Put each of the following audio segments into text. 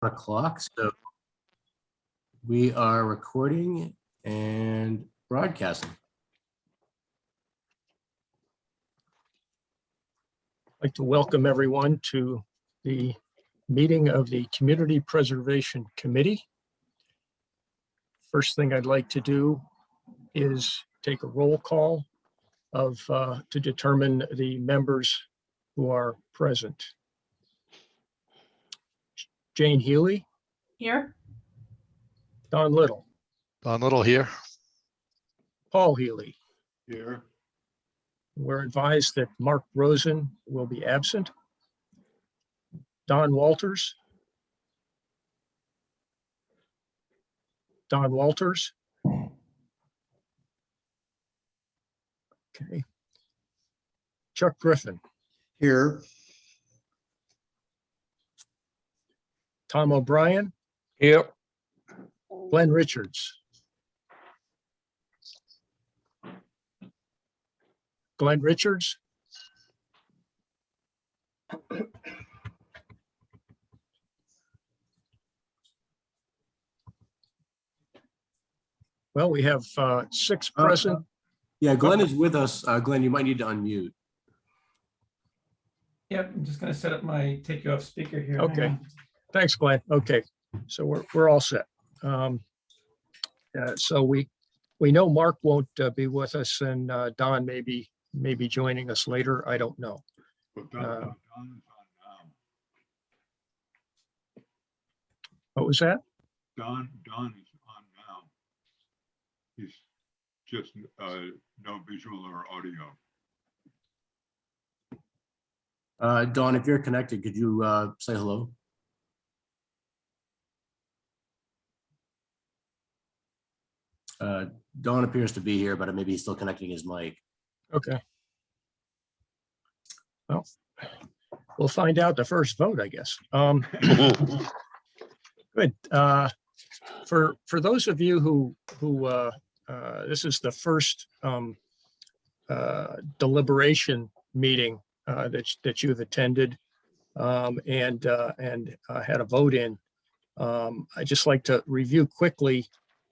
o'clock, so we are recording and broadcasting. I'd like to welcome everyone to the meeting of the Community Preservation Committee. First thing I'd like to do is take a roll call to determine the members who are present. Jane Healy. Here. Don Little. Don Little here. Paul Healy. Here. We're advised that Mark Rosen will be absent. Don Walters. Don Walters. Okay. Chuck Griffin. Here. Tom O'Brien. Here. Glenn Richards. Glenn Richards. Well, we have 6 present. Yeah, Glenn is with us. Glenn, you might need to unmute. Yep, I'm just gonna set up take you off speaker here. Okay. Hang on. Thanks, Glenn. Okay, so we're all set. So we know Mark won't be with us, and Don may be joining us later. I don't know. What was that? Don is on now. He's just no visual or audio. Dawn, if you're connected, could you say hello? Dawn appears to be here, but maybe he's still connecting his mic. Okay. Well, we'll find out the first vote, I guess. Good. For those of you who this is the first deliberation meeting that you've attended and had a vote in, I'd just like to review quickly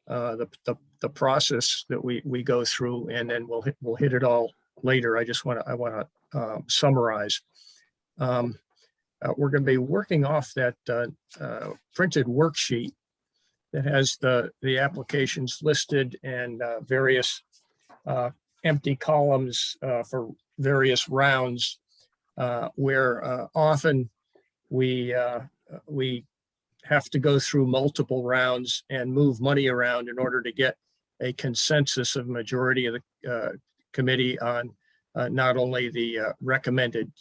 the process that we go through, and then we'll hit it all later. I want to summarize. We're going to be working off that printed worksheet that has the applications listed and various empty columns for various rounds, where often we have to go through multiple rounds and move money around in order to get a consensus of majority of the committee on not only the recommended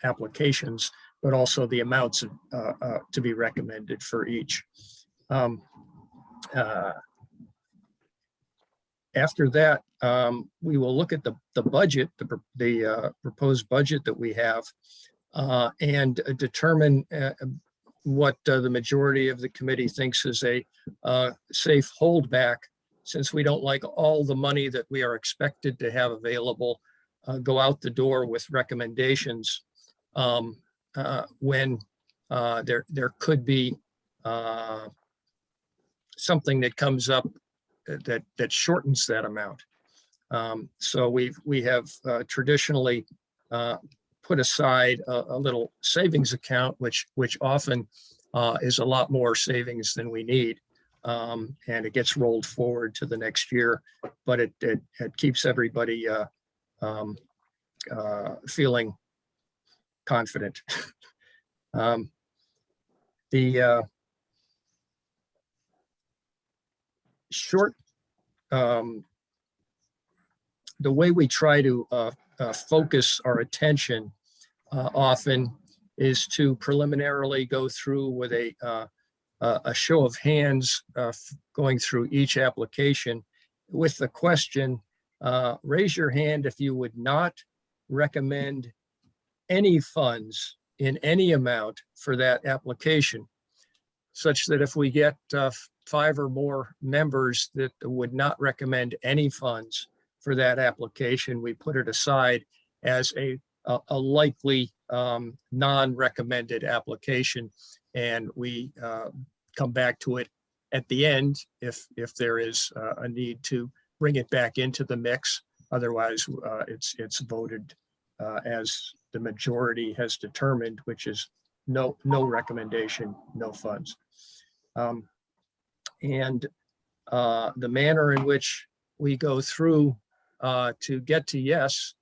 applications, but also the amounts to be recommended for each. After that, we will look at the budget, the proposed budget that we have, and determine what the majority of the committee thinks is a safe holdback, since we don't like all the money that we are expected to have available go out the door with recommendations when there could be something that comes up that shortens that amount. So we have traditionally put aside a little savings account, which often is a lot more savings than we need, and it gets rolled forward to the next year, but it keeps everybody feeling confident. The way we try to focus our attention often is to preliminarily go through with a show of hands, going through each application with the question, raise your hand if you would not recommend any funds in any amount for that application, such that if we get 5 or more members that would not recommend any funds for that application, we put it aside as a likely non-recommended application, and we come back to it at the end if there is a need to bring it back into the mix. Otherwise, it's voted as the majority has determined, which is no recommendation, no funds. And the manner in which we go through to get to yes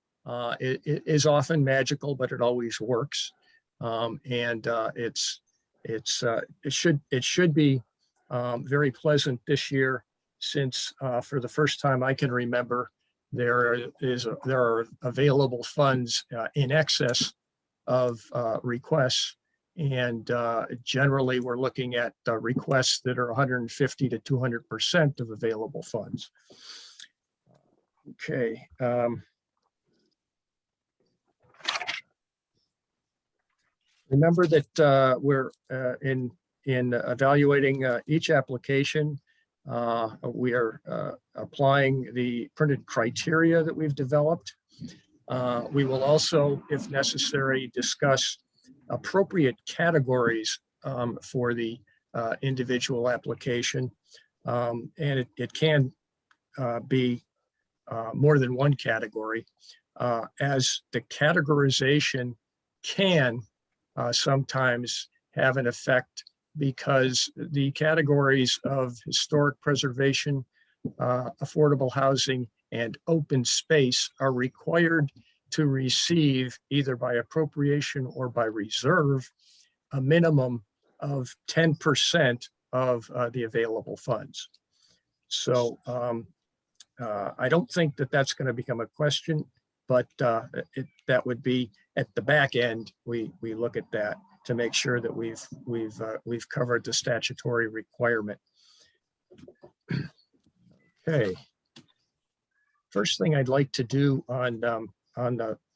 it is often magical, but it always works. And it should be very pleasant this year, since for the first time I can remember, there are available funds in excess of requests. And generally, we're looking at requests that are 150 to 200% of available funds. Okay. Remember that we're in evaluating each application. We are applying the printed criteria that we've developed. We will also, if necessary, discuss appropriate categories for the individual application. And it can be more than one category, as the categorization can sometimes have an effect, because the categories of historic preservation, affordable housing, and open space are required to receive, either by appropriation or by reserve, a minimum of 10% of the available funds. So I don't think that that's going to become a question, but that would be at the back end. We look at that to make sure that we've covered the statutory requirement. Okay. First thing I'd like to do on the,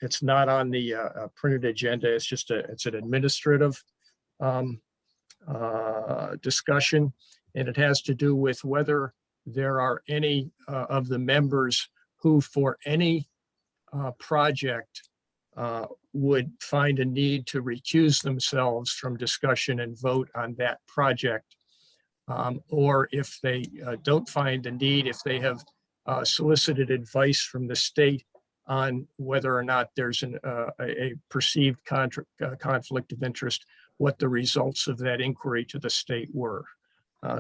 it's not on the printed agenda. It's just it's an administrative discussion, and it has to do with whether there are any of the members who, for any project, would find a need to recuse themselves from discussion and vote on that project. Or if they don't find a need, if they have solicited advice from the state on whether or not there's a perceived conflict of interest, what the results of that inquiry to the state were.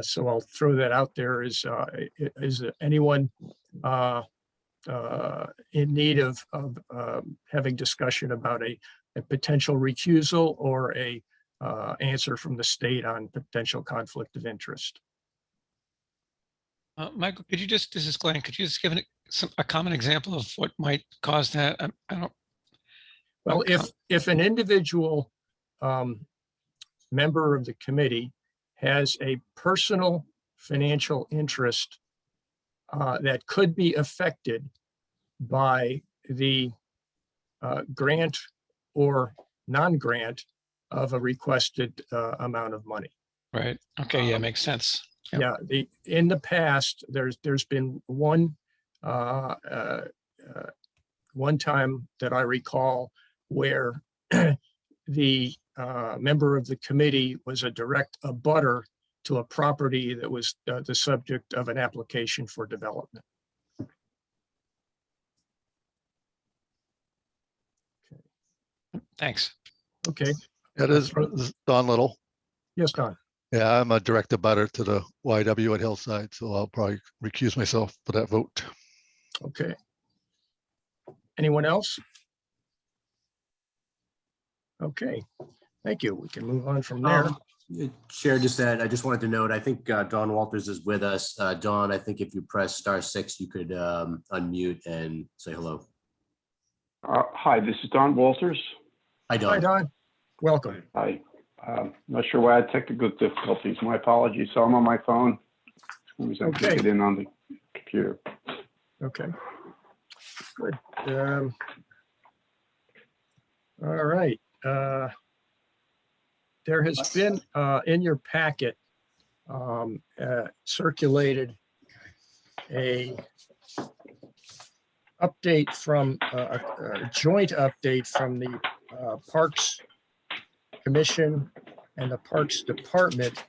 So I'll throw that out there. Is anyone in need of having discussion about a potential recusal or a answer from the state on potential conflict of interest? Michael, could you just, this is Glenn, could you just give a common example of what might cause that? I don't. Well, if an individual member of the committee has a personal financial interest that could be affected by the grant or non-grant of a requested amount of money. Right. Okay. Yeah, makes sense. Yep. Yeah. In the past, there's been one time that I recall where the member of the committee was a direct abutter to a property that was the subject of an application for development. Thanks. Okay. It is this is Don Little. Yes, Don. Yeah, I'm a direct abutter to the YW at Hillside, so I'll probably recuse myself for that vote. Okay. Anyone else? Okay, thank you. We can move on from there. Chair, just that I just wanted to note, I think Don Walters is with us. Don, I think if you press *6, you could unmute and say hello. Hi, this is Don Walters. Hi, Don. Hi, Don. Welcome. Hi. Not sure why I had technical difficulties. My apologies. So I'm on my phone. As soon as I Okay. get in on the computer. Okay. Good. All right. There has been in your packet circulated a update from a joint update from the Parks Commission and the Parks Department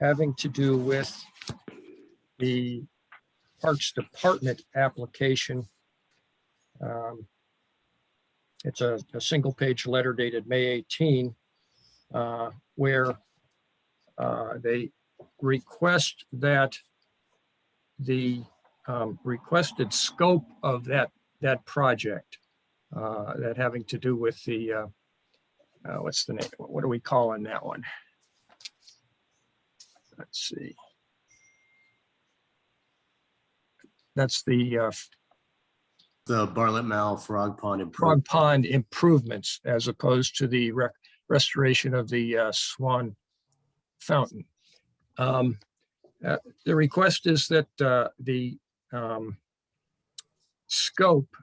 having to do with the Parks Department application. It's a single-page letter dated May 18, where they request that the requested scope of that project, that having to do with the, what's the name? What are we calling that one? Let's see. That's the Bartlett Mall Frog Pond Frog improvement. Pond improvements as opposed to the restoration of the Swan fountain. The request is that the scope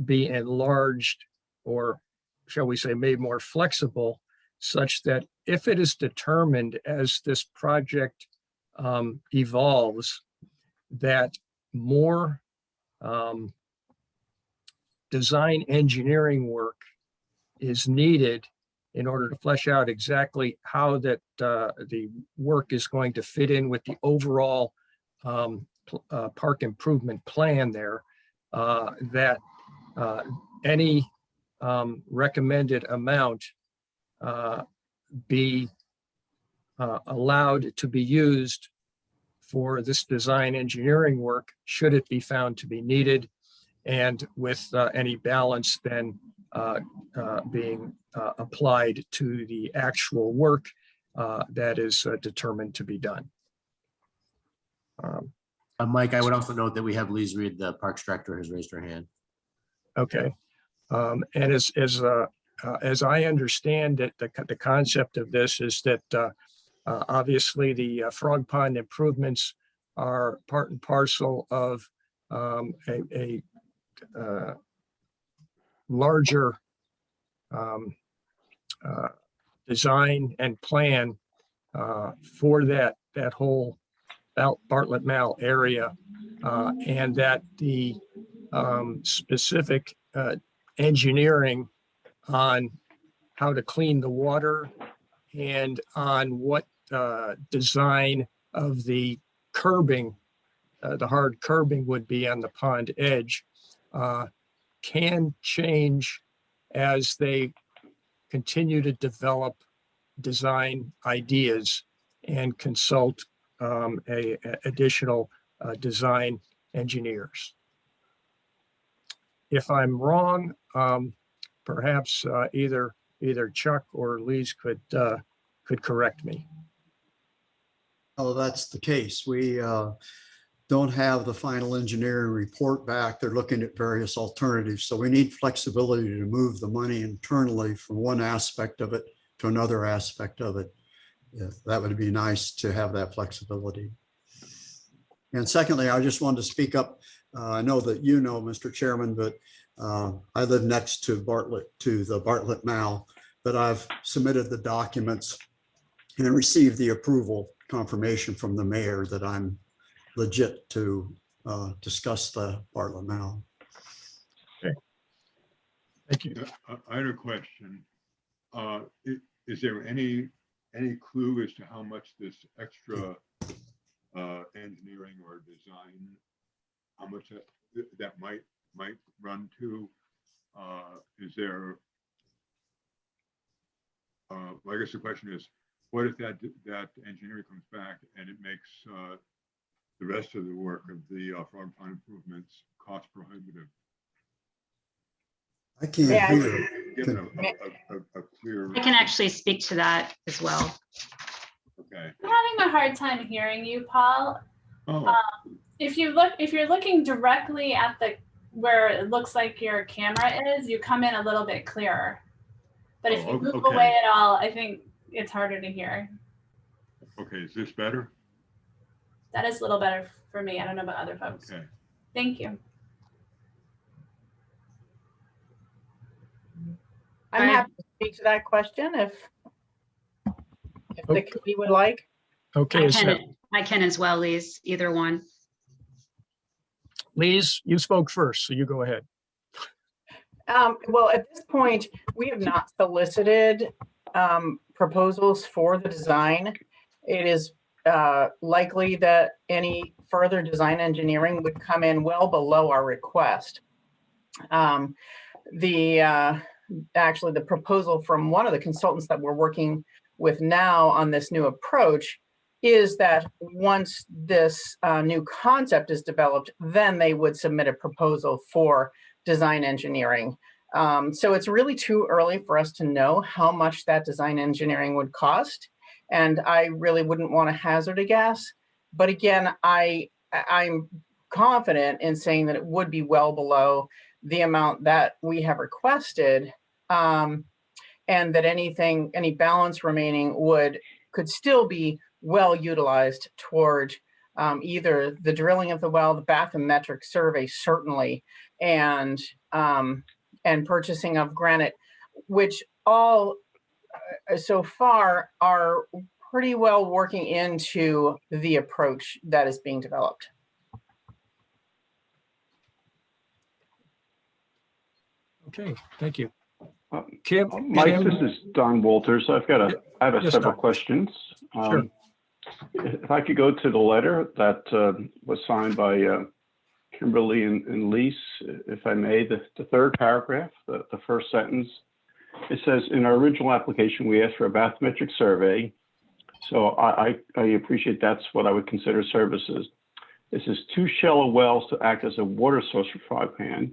be enlarged, or shall we say made more flexible, such that if it is determined as this project evolves that more design engineering work is needed in order to flesh out exactly how that the work is going to fit in with the overall park improvement plan there, that any recommended amount be allowed to be used for this design engineering work, should it be found to be needed, and with any balance then being applied to the actual work that is determined to be done. Mike, I would also note that we have Lise Reed, the Parks Director, has raised her hand. Okay. And as I understand it, the concept of this is that obviously the Frog Pond improvements are part and parcel of a larger design and plan for that whole Bartlett Mall area, and that the specific engineering on how to clean the water and on what design of the curbing, the hard curbing would be on the pond edge, can change as they continue to develop design ideas and consult additional design engineers. If I'm wrong, perhaps either Chuck or Lise could correct me. Oh, that's the case. We don't have the final engineering report back. They're looking at various alternatives. So we need flexibility to move the money internally from one aspect of it to another aspect of it. Yeah, that would be nice to have that flexibility. And secondly, I just wanted to speak up. I know that you know, Mr. Chairman, but I live next to the Bartlett Mall, but I've submitted the documents and received the approval confirmation from the mayor that I'm legit to discuss the Bartlett Mall. Okay. Thank you. I had a question. Is there any clue as to how much this extra engineering or design, how much that might run to? Is there, well, I guess the question is, what if that engineering comes back and it makes the rest of the work of the Frog Pond improvements cost prohibitive? I can't hear. Given a clear. I can actually speak to that as well. Okay. I'm having a hard time hearing you, Paul. Oh, If you're looking directly at where it looks like your camera is, you come in a little bit clearer. But if you move okay. away at all, I think it's harder to hear. okay. Is this better? That is a little better for me. I don't know about other folks. Okay. Thank you. I'm happy to speak to that question if the committee would like. Okay, I can as well, Lise, either one. Lise, you spoke first, so you go ahead. Well, at this point, we have not solicited proposals for the design, it is likely that any further design engineering would come in well below our request. Actually, the proposal from one of the consultants that we're working with now on this new approach is that once this new concept is developed, then they would submit a proposal for design engineering. So it's really too early for us to know how much that design engineering would cost. And I really wouldn't want to hazard a guess. But again, I'm confident in saying that it would be well below the amount that we have requested, and that any balance remaining could still be well utilized toward either the drilling of the well, the bathymetric survey certainly, and purchasing of granite, which all so far are pretty well working into the approach that is being developed. Okay, thank you. Kim? Mike, Kim? this is Don Walters. I have Yes, several Don. questions. Sure. If I could go to the letter that was signed by Kimberly and Lise, if I may, the third paragraph, the first sentence, it says, in our original application, we asked for a bathymetric survey. So I appreciate that's what I would consider services. This is 2 shallow wells to act as a water source for Frog Pan.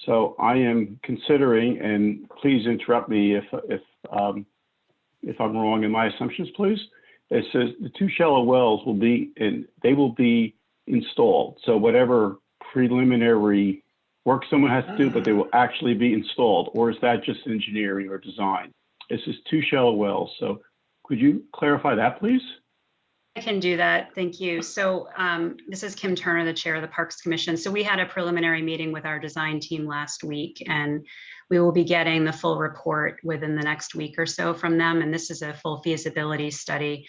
So I am considering, and please interrupt me if I'm wrong in my assumptions, please. It says the 2 shallow wells will be installed. So whatever preliminary work someone has to do, but they will actually be installed, or is that just engineering or design? This is 2 shallow wells. So could you clarify that, please? I can do that. Thank you. So this is Kim Turner, the chair of the Parks Commission. So we had a preliminary meeting with our design team last week, and we will be getting the full report within the next week or so from them. And this is a full feasibility study.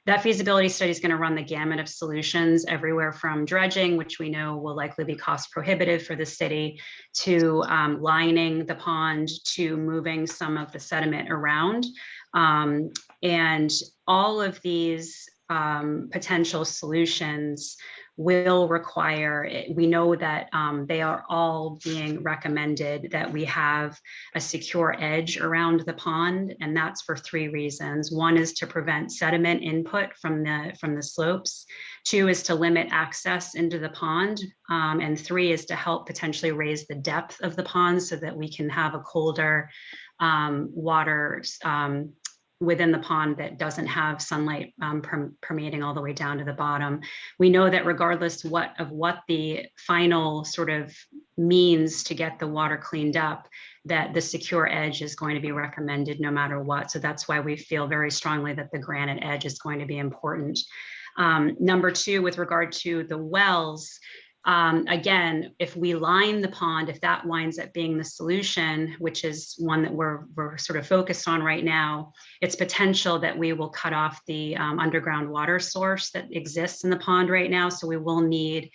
That feasibility study is going to run the gamut of solutions, everywhere from dredging, which we know will likely be cost prohibitive for the city, to lining the pond, to moving some of the sediment around. And all of these potential solutions will require, we know that they are all being recommended that we have a secure edge around the pond, and that's for 3 reasons. 1 is to prevent sediment input from the slopes. 2 is to limit access into the pond, and 3 is to help potentially raise the depth of the pond so that we can have a colder water within the pond that doesn't have sunlight permeating all the way down to the bottom. We know that regardless of what the final sort of means to get the water cleaned up, that the secure edge is going to be recommended no matter what. So that's why we feel very strongly that the granite edge is going to be important. Number 2, with regard to the wells, again, if we line the pond, if that winds up being the solution, which is one that we're sort of focused on right now, it's potential that we will cut off the underground water source that exists in the pond right now. So we will need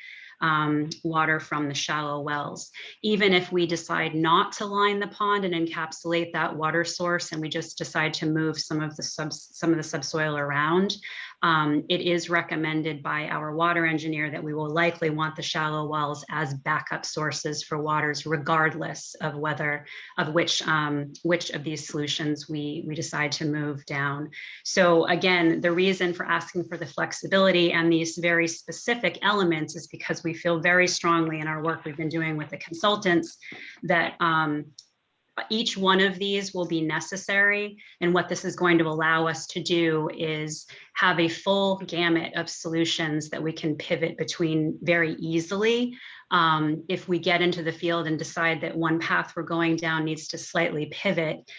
water from the shallow wells. Even if we decide not to line the pond and encapsulate that water source, and we just decide to move some of the subsoil around, it is recommended by our water engineer that we will likely want the shallow wells as backup sources for waters, regardless of which of these solutions we decide to move down. So again, the reason for asking for the flexibility and these very specific elements is because we feel very strongly in our work we've been doing with the consultants that each one of these will be necessary. And what this is going to allow us to do is have a full gamut of solutions that we can pivot between very easily. If we get into the field and decide that one path we're going down needs to slightly pivot,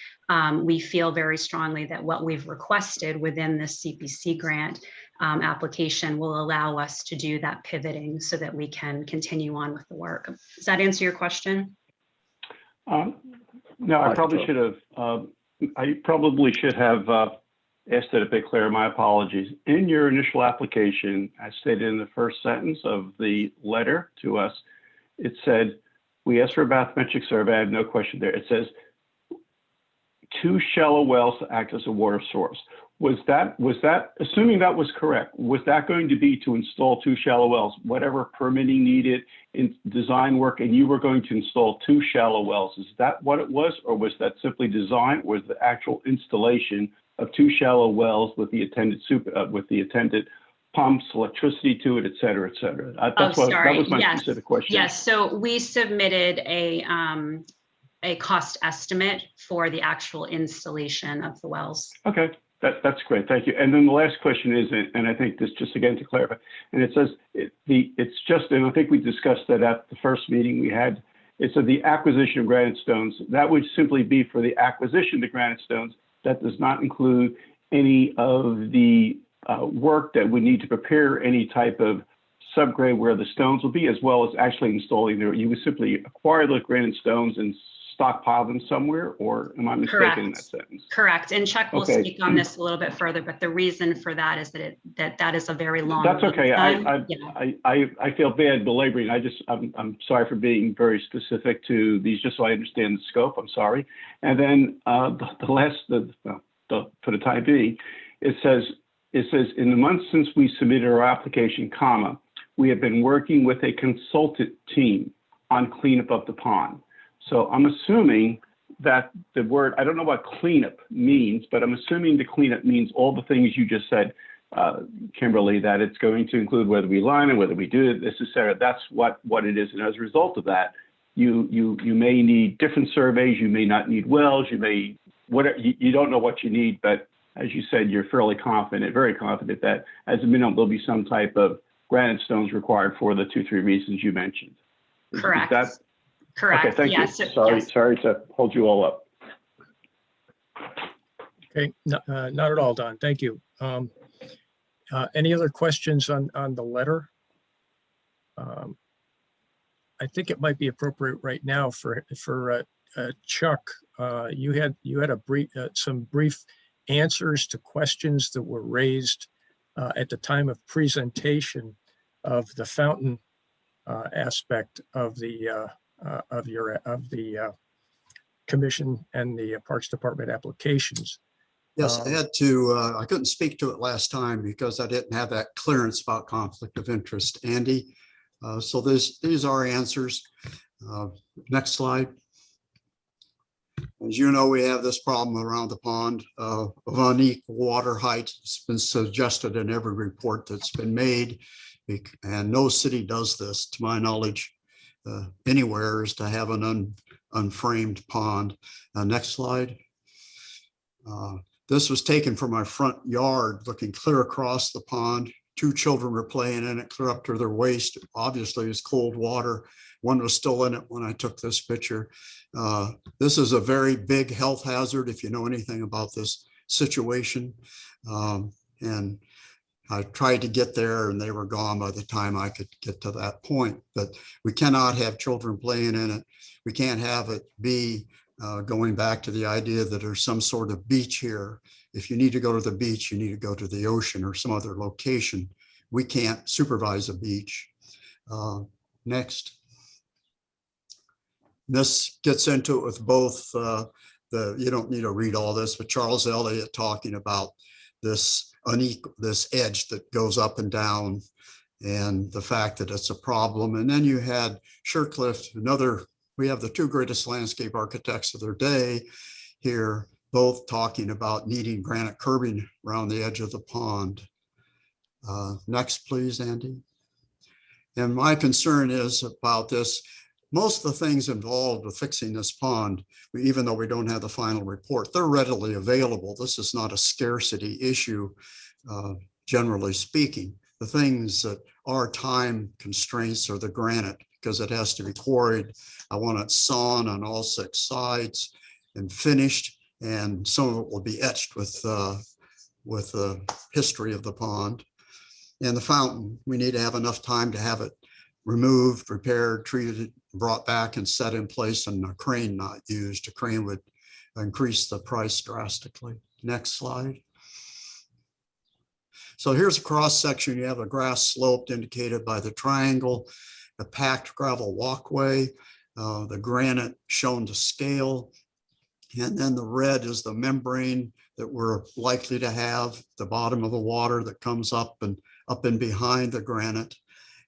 we feel very strongly that what we've requested within this CPC grant application will allow us to do that pivoting so that we can continue on with the work. Does that answer your question? No, I probably should have. Asked it a bit clearer. My apologies. In your initial application, as stated in the first sentence of the letter to us, it said, "We asked for a bathymetric survey." I have no question there. It says, 2 shallow wells to act as a water source. Was that, assuming that was correct, was that going to be to install 2 shallow wells, whatever permitting needed in design work, and you were going to install 2 shallow wells? Is that what it was, or was that simply design, or was the actual installation of 2 shallow wells with the attendant pumps, electricity to it, et cetera, et cetera? That was my specific question. Yes, so we submitted a cost estimate for the actual installation of the wells. Okay. That's great, thank you. And then the last question is, and I think this just again to clarify, and it says it's just, and I think we discussed that at the first meeting we had. It said the acquisition of granite stones. That would simply be for the acquisition of the granite stones. That does not include any of the work that we need to prepare any type of subgrade where the stones will be, as well as actually installing there. You would simply acquire the granite stones and stockpile them somewhere, or am I mistaken in that sentence? Correct. And Chuck will Okay. speak on this a little bit further, but the reason for that is that is a very long. That's okay. Yeah. I feel bad belaboring. I'm sorry for being very specific to these, just so I understand the scope. I'm sorry. And then for the time being, it says in the months since we submitted our application, we have been working with a consultant team on cleanup of the pond. So I'm assuming that the word, I don't know what cleanup means, but I'm assuming the cleanup means all the things you just said, Kimberly, that it's going to include whether we line it, whether we do this, et cetera. That's what it is. And as a result of that, you may need different surveys. You may not need wells. You don't know what you need, but as you said, you're fairly confident, very confident that as a minimum, there'll be some type of granite stones required for the 2-3 reasons you mentioned. Correct. Correct. Okay, thank Yes. you. Sorry to hold you all up. Okay, not at all, Don. Thank you. Any other questions on the letter? I think it might be appropriate right now for Chuck. You had some brief answers to questions that were raised at the time of presentation of the fountain aspect of the commission and the Parks Department applications. Yes, I couldn't speak to it last time because I didn't have that clearance about conflict of interest, Andy. So these are answers. Next slide. As you know, we have this problem around the pond of unequal water height. It's been suggested in every report that's been made, and no city does this, to my knowledge, anywhere, is to have an unframed pond. Next slide. This was taken from my front yard, looking clear across the pond. 2 children were playing in it, clear up to their waist. Obviously, it's cold water. One was still in it when I took this picture. This is a very big health hazard if you know anything about this situation. And I tried to get there and they were gone by the time I could get to that point. But we cannot have children playing in it. We can't have it be going back to the idea that there's some sort of beach here. If you need to go to the beach, you need to go to the ocean or some other location. We can't supervise a beach. Next. This gets into it with both you don't need to read all this, but Charles Elliott talking about this edge that goes up and down and the fact that it's a problem. And then you had Shercliffe, we have the 2 greatest landscape architects of their day here, both talking about needing granite curbing around the edge of the pond. Next, please, Andy. And my concern is about this. Most of the things involved with fixing this pond, even though we don't have the final report, they're readily available. This is not a scarcity issue, generally speaking. The things that are time constraints are the granite, because it has to be quarried. I want it sawn on all 6 sides and finished, and some of it will be etched with the history of the pond. And the fountain, we need to have enough time to have it removed, repaired, treated, brought back and set in place, and a crane not used. A crane would increase the price drastically. Next slide. So here's a cross section. You have a grass slope indicated by the triangle, a packed gravel walkway, the granite shown to scale. And then the red is the membrane that we're likely to have at the bottom of the water that comes up and behind the granite.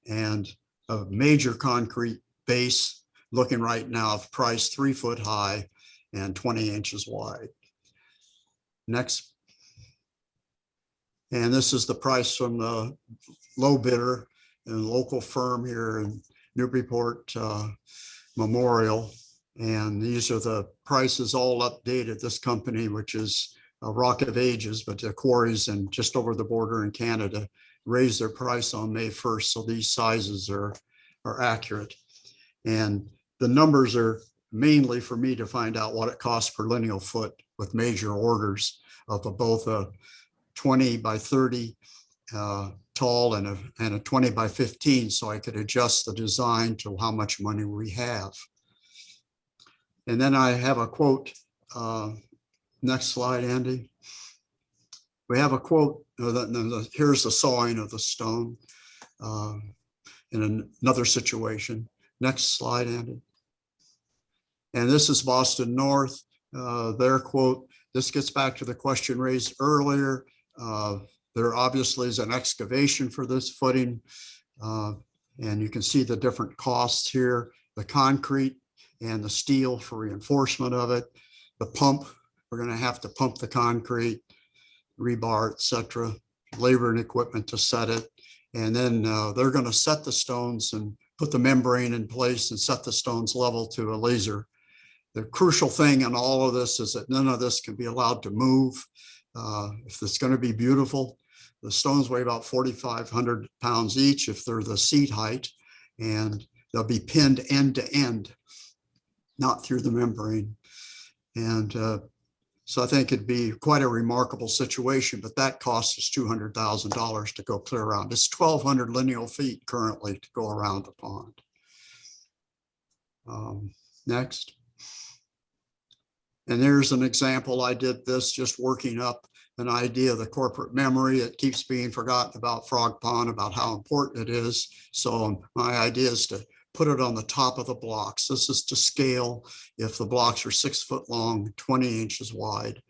And a major concrete base looking right now of price 3 foot high and 20 inches wide. Next. And this is the price from the low bidder and local firm here in Newburyport Memorial. And these are the prices all updated. This company, which is Rock of Ages, but the quarries and just over the border in Canada, raised their price on May 1st. So these sizes are accurate. And the numbers are mainly for me to find out what it costs per lineal foot with major orders of both a 20 by 30 tall and a 20 by 15, so I could adjust the design to how much money we have. And then I have a quote. Next slide, Andy. We have a quote. Here's the sawing of the stone in another situation. Next slide, Andy. And this is Boston North. Their quote. This gets back to the question raised earlier. There obviously is an excavation for this footing. And you can see the different costs here, the concrete and the steel for reinforcement of it. The pump, we're going to have to pump the concrete, rebar, etc., labor and equipment to set it. And then they're going to set the stones and put the membrane in place and set the stones level to a laser. The crucial thing in all of this is that none of this can be allowed to move. If it's going to be beautiful, the stones weigh about 4,500 pounds each if they're the seat height, and they'll be pinned end to end, not through the membrane. And so I think it'd be quite a remarkable situation, but that costs us $200,000 to go clear around. It's 1,200 lineal feet currently to go around the pond. Next. And there's an example. I did this just working up an idea of the corporate memory. It keeps being forgotten about Frog Pond, about how important it is. So my idea is to put it on the top of the blocks. This is to scale if the blocks are 6 foot long, 20 inches wide.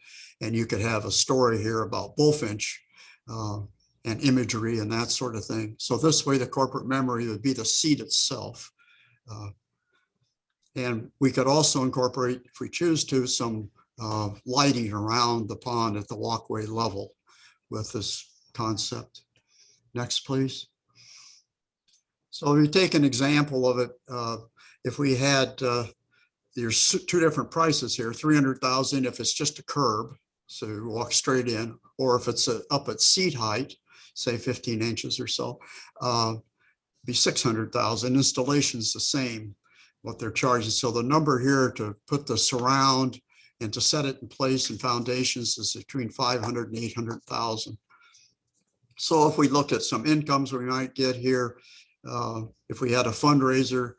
And you could have a story here about bullfinch and imagery and that sort of thing. So this way the corporate memory would be the seat itself. And we could also incorporate, if we choose to, some lighting around the pond at the walkway level with this concept. Next, please. So if you take an example of it, if we had, there's two different prices here, 300,000 if it's just a curb, so you walk straight in, or if it's up at seat height, say 15 inches or so, be 600,000. Installation's the same, what they're charging. So the number here to put the surround and to set it in place and foundations is between 500 and 800,000. So if we look at some incomes we might get here, if we had a fundraiser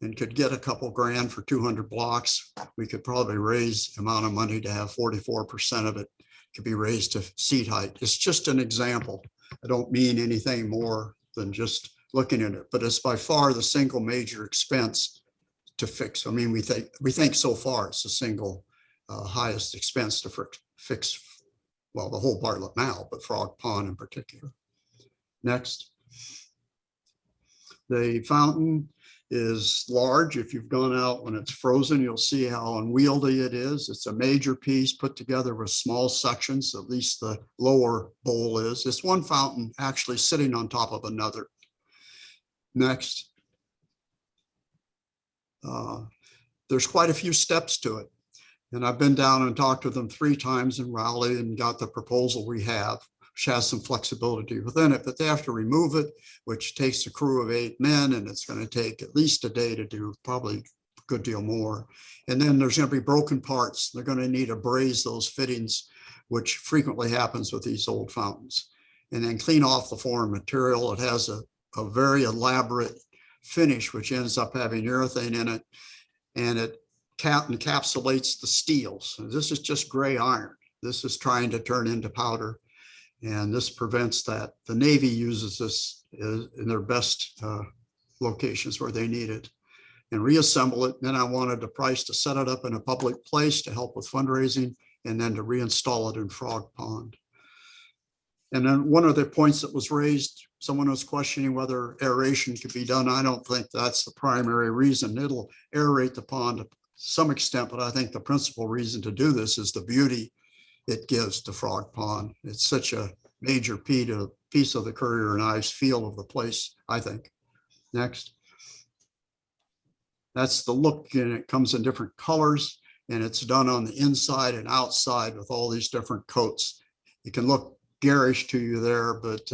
and could get a couple grand for 200 blocks, we could probably raise the amount of money to have 44% of it could be raised to seat height. It's just an example. I don't mean anything more than just looking at it, but it's by far the single major expense to fix. I mean, we think so far it's the single highest expense to fix, well, the whole Bartlett now, but Frog Pond in particular. Next. The fountain is large. If you've gone out when it's frozen, you'll see how unwieldy it is. It's a major piece put together with small sections, at least the lower bowl is. It's one fountain actually sitting on top of another. Next. There's quite a few steps to it. And I've been down and talked to them 3 times in Raleigh and got the proposal we have, which has some flexibility within it, but they have to remove it, which takes a crew of 8 men, and it's going to take at least a day to do, probably a good deal more. And then there's going to be broken parts. They're going to need to braze those fittings, which frequently happens with these old fountains, and then clean off the foreign material. It has a very elaborate finish, which ends up having urethane in it, and it encapsulates the steel. So this is just gray iron. This is trying to turn into powder, and this prevents that. The Navy uses this in their best locations where they need it. and reassemble it. Then I wanted the price to set it up in a public place to help with fundraising, and then to reinstall it in Frog Pond. And then one of the points that was raised, someone was questioning whether aeration could be done. I don't think that's the primary reason. It'll aerate the pond to some extent, but I think the principal reason to do this is the beauty it gives to Frog Pond. It's such a major piece of the Currier and Ives feel of the place, I think. Next. That's the look, and it comes in different colors, and it's done on the inside and outside with all these different coats. It can look garish to you there, but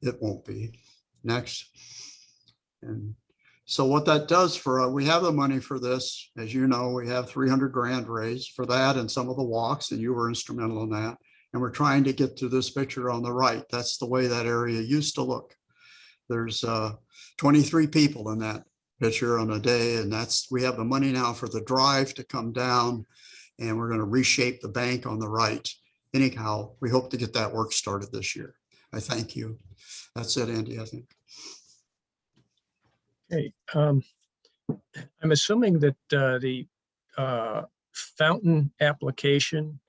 it won't be. Next. And so what that does for, we have the money for this. As you know, we have 300 grand raised for that and some of the walks, and you were instrumental in that. And we're trying to get to this picture on the right. That's the way that area used to look. There's 23 people in that picture on a day, and we have the money now for the drive to come down, and we're going to reshape the bank on the right. Anyhow, we hope to get that work started this year. I thank you. That's it, Andy, I think. Okay. I'm assuming that the fountain application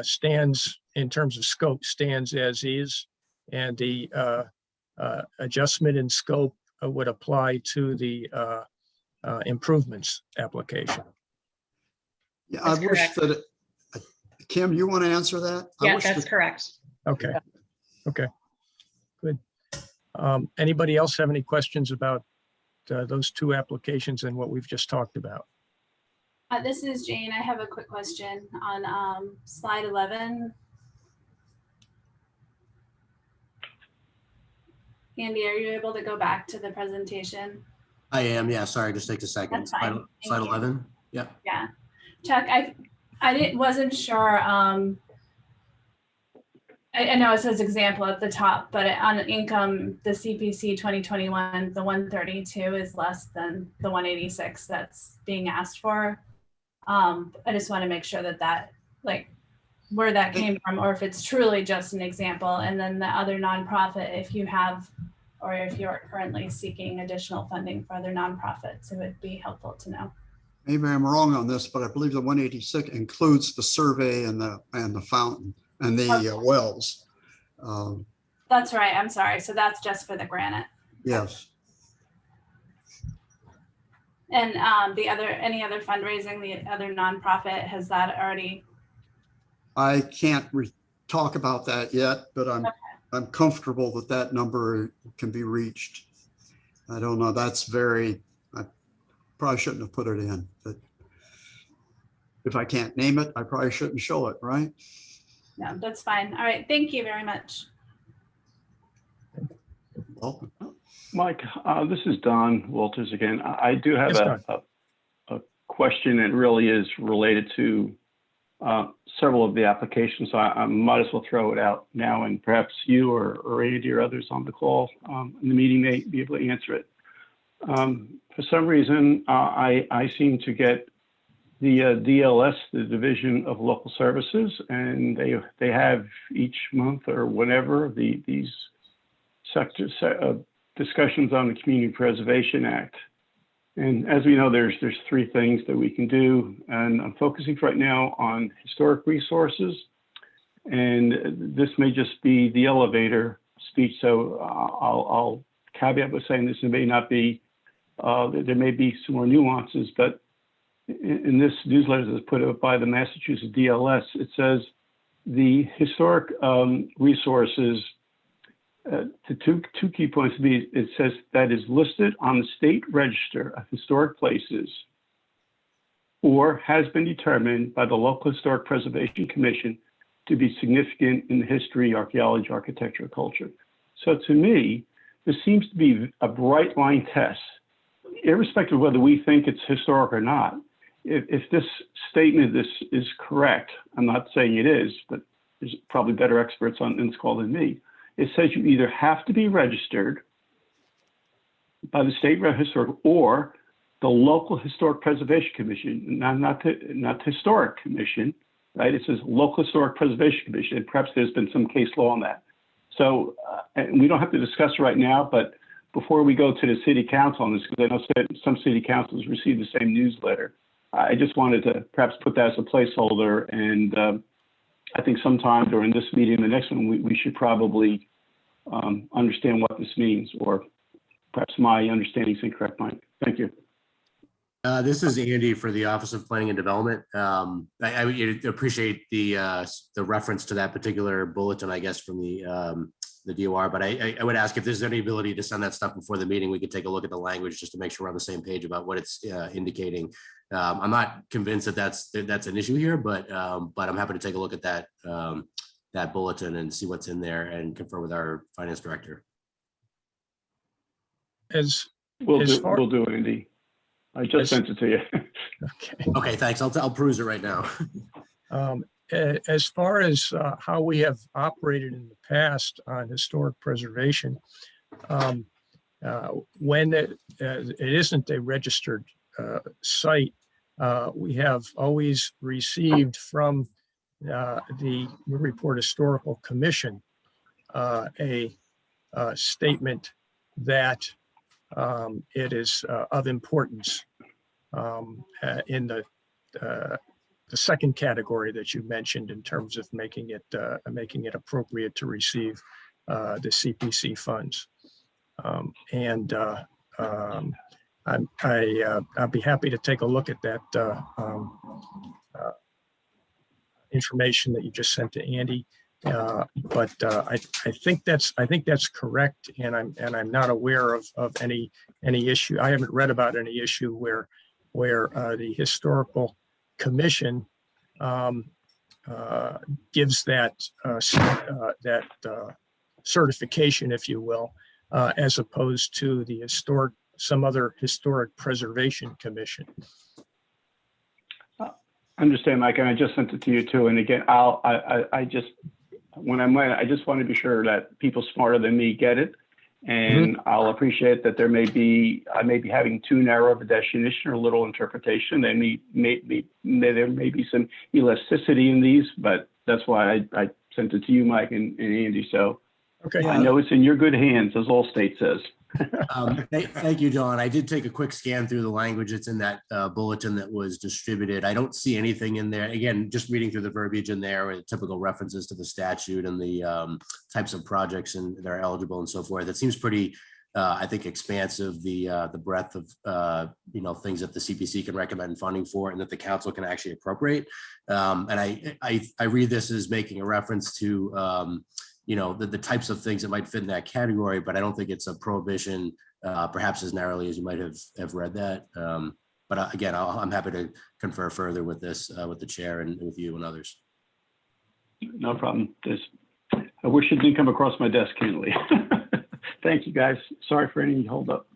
stands, in terms of scope, stands as is, and the adjustment in scope would apply to the improvements application. Yeah, That's I wish correct. that, Kim, you want to answer that? I Yeah, wish that's that- correct. Okay. Okay. Good. Anybody else have any questions about those two applications and what we've just talked about? This is Jane. I have a quick question on slide 11. Andy, are you able to go back to the presentation? I am, yeah, sorry, just take a second. That's fine. Thank Slide you. 11, yeah. Yeah. Chuck, I wasn't sure. I know it says example at the top, but on income, the CPC 2021, the 132 is less than the 186 that's being asked for. I just want to make sure that like where that came from, or if it's truly just an example. And then the other nonprofit, if you have, or if you're currently seeking additional funding for other nonprofits, it would be helpful to know. Maybe I'm wrong on this, but I believe the 186 includes the survey and the fountain and the wells. That's right. I'm sorry. So that's just for the granite. Yes. And any other fundraising, the other nonprofit, has that already? I can't talk about that yet, but I'm comfortable that that number can be reached. I don't know. I probably shouldn't have put it in, but if I can't name it, I probably shouldn't show it, right? No, that's fine. All right. Thank you very much. Well, Mike, this is Don Walters again. I do have Yes, a question that really is related to several of the applications. So I might as well throw it out now, and perhaps you or Andy or others on the call in the meeting may be able to answer it. For some reason, I seem to get the DLS, the Division of Local Services, and they have each month or whenever these sector discussions on the Community Preservation Act. And as we know, there's three things that we can do, and I'm focusing right now on historic resources, and this may just be the elevator speech, so I'll caveat with saying this may not be, there may be some more nuances, but in this newsletter that's put out by the Massachusetts DLS, it says the historic resources, the two key points to me, it says that is listed on the state register of historic places or has been determined by the local historic preservation commission to be significant in the history, archaeology, architecture, culture. So to me, this seems to be a bright line test, irrespective of whether we think it's historic or not. If this statement is correct, I'm not saying it is, but there's probably better experts on this call than me. It says you either have to be registered by the state historic or the local historic preservation commission, not the historic commission, right? It says local historic preservation commission, and perhaps there's been some case law on that. So and we don't have to discuss it right now, but before we go to the city council on this, because I know some city councils receive the same newsletter, I just wanted to perhaps put that as a placeholder. And I think sometime during this meeting, the next one, we should probably understand what this means, or perhaps my understanding is incorrect, Mike. Thank you. This is Andy for the Office of Planning and Development. I would appreciate the reference to that particular bulletin, I guess, from the DOR, but I would ask if there's any ability to send that stuff before the meeting. We could take a look at the language just to make sure we're on the same page about what it's indicating. I'm not convinced that that's an issue here, but I'm happy to take a look at that bulletin and see what's in there and confirm with our finance director. We'll do it, Andy. I just sent it to you. Okay, thanks. I'll peruse it right now. As far as how we have operated in the past on historic preservation, when it isn't a registered site, we have always received from the Newburyport Historical Commission a statement that it is of importance in the second category that you mentioned in terms of making it appropriate to receive the CPC funds. I'd be happy to take a look at that information that you just sent to Andy. But I think that's correct, and I'm not aware of any issue. I haven't read about any issue where the historical commission gives that certification, if you will, as opposed to the some other historic preservation commission. Understand, Mike, and I just sent it to you too. And again, I just want to be sure that people smarter than me get it. And I'll appreciate that I may be having too narrow of a definition or little interpretation. There may be some elasticity in these, but that's why I sent it to you, Mike and Andy. So okay. I know it's in your good hands, as Allstate says. Thank you, John. I did take a quick scan through the language that's in that bulletin that was distributed. I don't see anything in there. Again, just reading through the verbiage in there and the typical references to the statute and the types of projects and that are eligible and so forth. It seems pretty, I think, expansive, the breadth of things that the CPC can recommend funding for and that the council can actually appropriate. And I read this as making a reference to the types of things that might fit in that category, but I don't think it's a prohibition, perhaps as narrowly as you might have read that. But again, I'm happy to confer further with this, with the chair and with you and others. No problem. I wish it didn't come across my desk, candidly. Thank you, guys. Sorry for any hold up.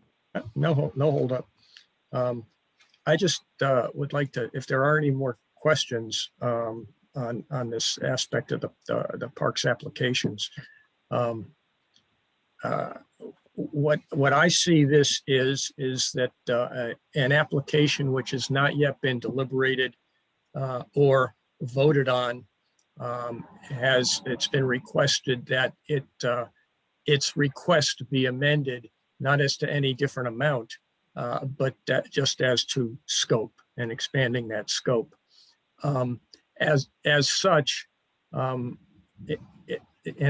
No hold up. I just would like to, if there are any more questions, on this aspect of the parks applications. What I see this is that an application which has not yet been deliberated or voted on it's been requested that its request be amended, not as to any different amount, but that just as to scope and expanding that scope. As such, and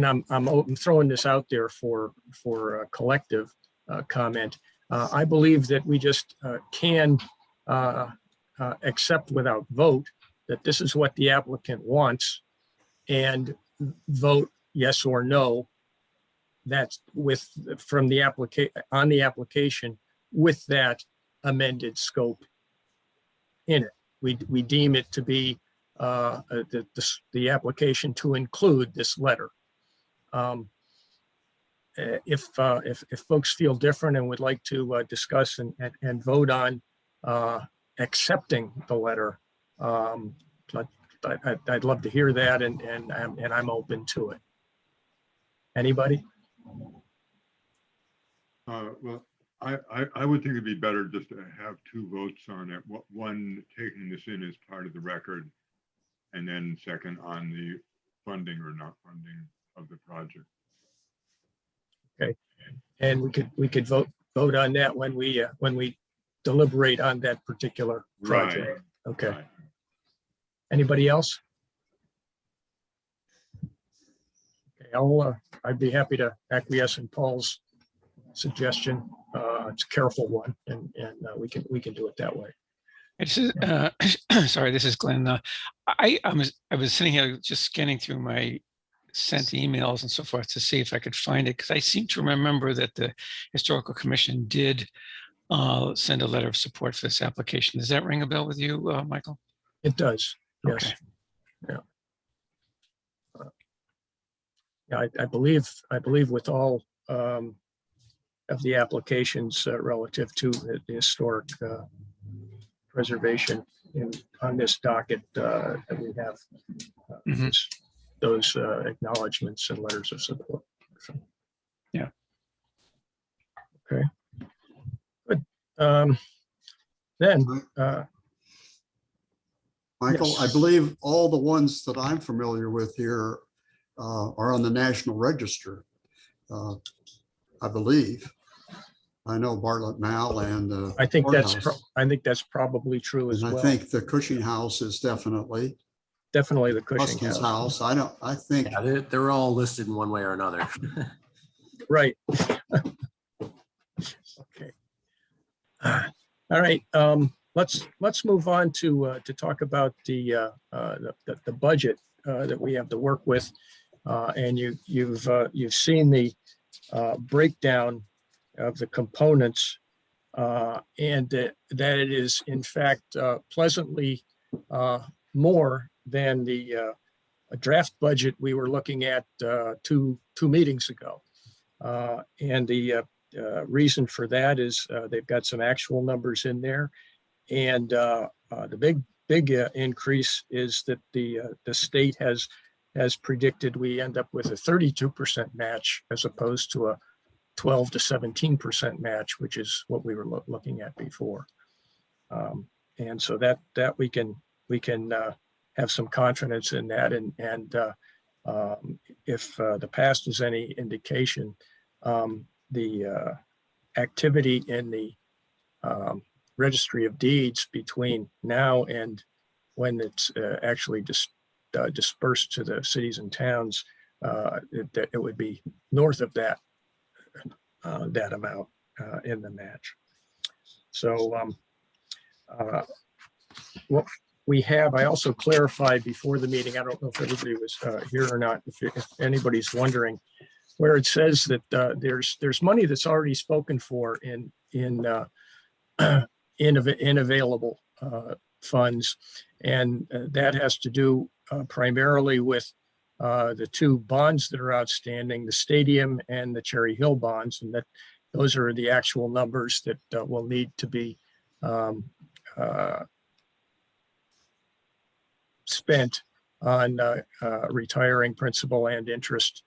I'm throwing this out there for a collective comment. I believe that we just can accept without vote that this is what the applicant wants, and vote yes or no. That's on the application with that amended scope in it. We deem it to be the application to include this letter. If folks feel different and would like to discuss and vote on accepting the letter, I'd love to hear that, and I'm open to it. Anybody? Well, I would think it'd be better just to have two votes on it. One taking this in as part of the record, and then second on the funding or not funding of the project. Okay. And we could vote on that when we deliberate on that particular project. Right. Okay. Right. Anybody else? Okay, I'd be happy to acquiesce in Paul's suggestion. It's a careful one, and we can do it that way. This is, sorry, this is Glenn. I was sitting here just scanning through my sent emails and so forth to see if I could find it, because I seem to remember that the Historical Commission did send a letter of support for this application. Does that ring a bell with you, Michael? It does. Yes. Okay. Yeah. Yeah, I believe with all of the applications relative to the historic preservation on this docket that we have those acknowledgements and letters of support. So, yeah. Okay. Good. Then, Michael, yes. I believe all the ones that I'm familiar with here are on the National Register. I believe. I know Bartlett Mall and I think courthouse. that's probably true as And well. I think the Cushing House is definitely Definitely the Cushing Huston's house. house. I think Yeah, they're all listed in one way or another. Right. Okay. All right. Let's move on to talk about the budget that we have to work with, and you've seen the breakdown of the components, and that it is in fact pleasantly more than the draft budget we were looking at two meetings ago. And the reason for that is they've got some actual numbers in there, and the big increase is that the state has predicted we end up with a 32% match as opposed to a 12 to 17% match, which is what we were looking at before. And so that we can have some confidence in that, and if the past is any indication, the activity in the registry of deeds between now and when it's actually dispersed to the cities and towns, it would be north of that amount in the match. So what we have, I also clarified before the meeting, I don't know if everybody was here or not, if anybody's wondering, where it says that there's money that's already spoken for in available funds, and that has to do primarily with the two bonds that are outstanding, the stadium and the Cherry Hill bonds, and that those are the actual numbers that will need to be spent on retiring principal and interest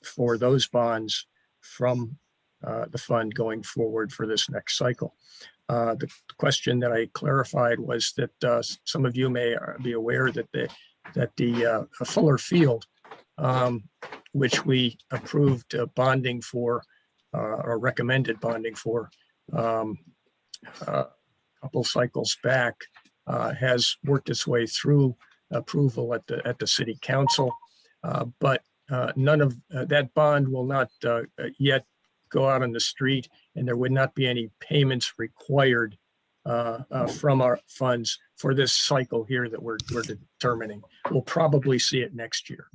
for those bonds from the fund going forward for this next cycle. The question that I clarified was that some of you may be aware that the Fuller Field, which we approved bonding for or recommended bonding for a couple cycles back, has worked its way through approval at the city council, but none of that bond will not yet go out on the street, and there would not be any payments required from our funds for this cycle here that we're determining. We'll probably see it next year.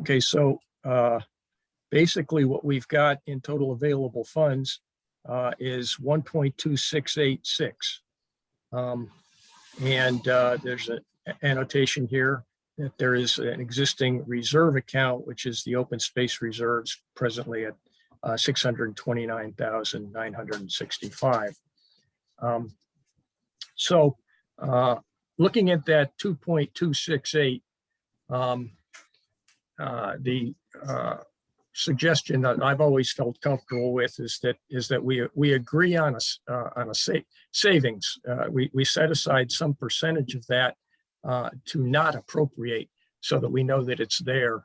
Okay, so basically what we've got in total available funds is 1.2686. And there's an annotation here that there is an existing reserve account, which is the open space reserves, presently at 629,965. So looking at that 2.268, the suggestion that I've always felt comfortable with is that we agree on a savings. We set aside some percentage of that to not appropriate, so that we know that it's there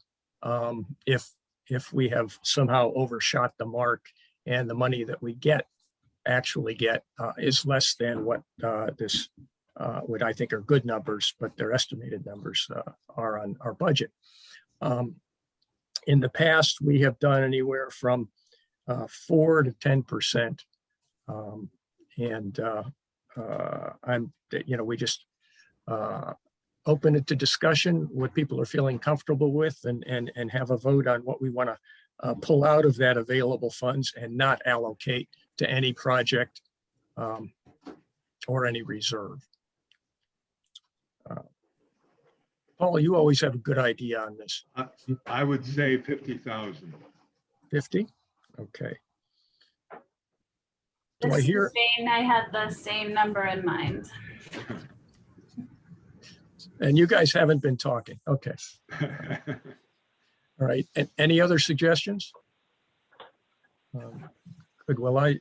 if if we have somehow overshot the mark and the money that we actually get is less than what what I think are good numbers, but they're estimated numbers are on our budget. In the past, we have done anywhere from 4 to 10%. We just open it to discussion, what people are feeling comfortable with, and have a vote on what we want to pull out of that available funds and not allocate to any project or any reserve. Paul, you always have a good idea on this. I would say 50,000. 50? Okay. Do This I is hear? Jane. I had the same number in mind. And you guys haven't been talking. Okay. All right. And any other suggestions? Good. Well,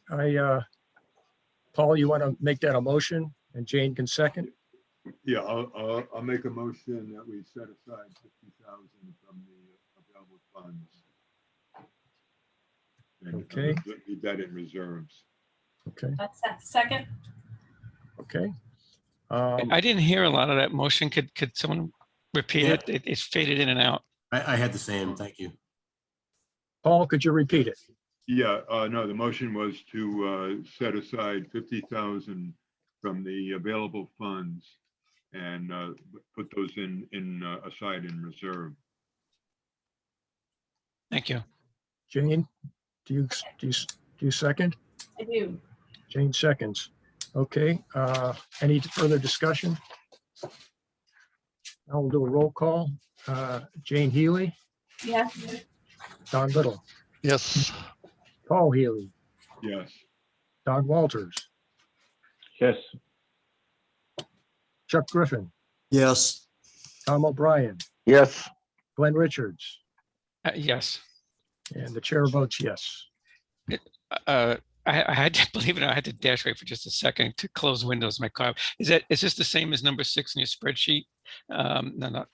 Paul, you want to make that a motion and Jane can second? Yeah, I'll make a motion that we set aside 50,000 from the available funds. And Okay. leave that in reserves. Okay. That's a second. Okay. I didn't hear a lot of that motion. Could someone repeat Yeah. it? It faded in and out. I had the same, thank you. Paul, could you repeat it? Yeah, no, the motion was to set aside 50,000 from the available funds and put those aside in reserve. Thank you. Jane, do you second? I do. Jane seconds. Okay. Any further discussion? I'll do a roll call. Jane Healy, Yeah. Don Little, Yes. Paul Healy, Yes. Don Walters, Yes. Chuck Griffin, Yes. Tom O'Brien, Yes. Glenn Richards, Yes. and the chair votes yes. I had to believe it. I had to dash away for just a second to close windows in my car. Is this the same as number 6 in your spreadsheet? No.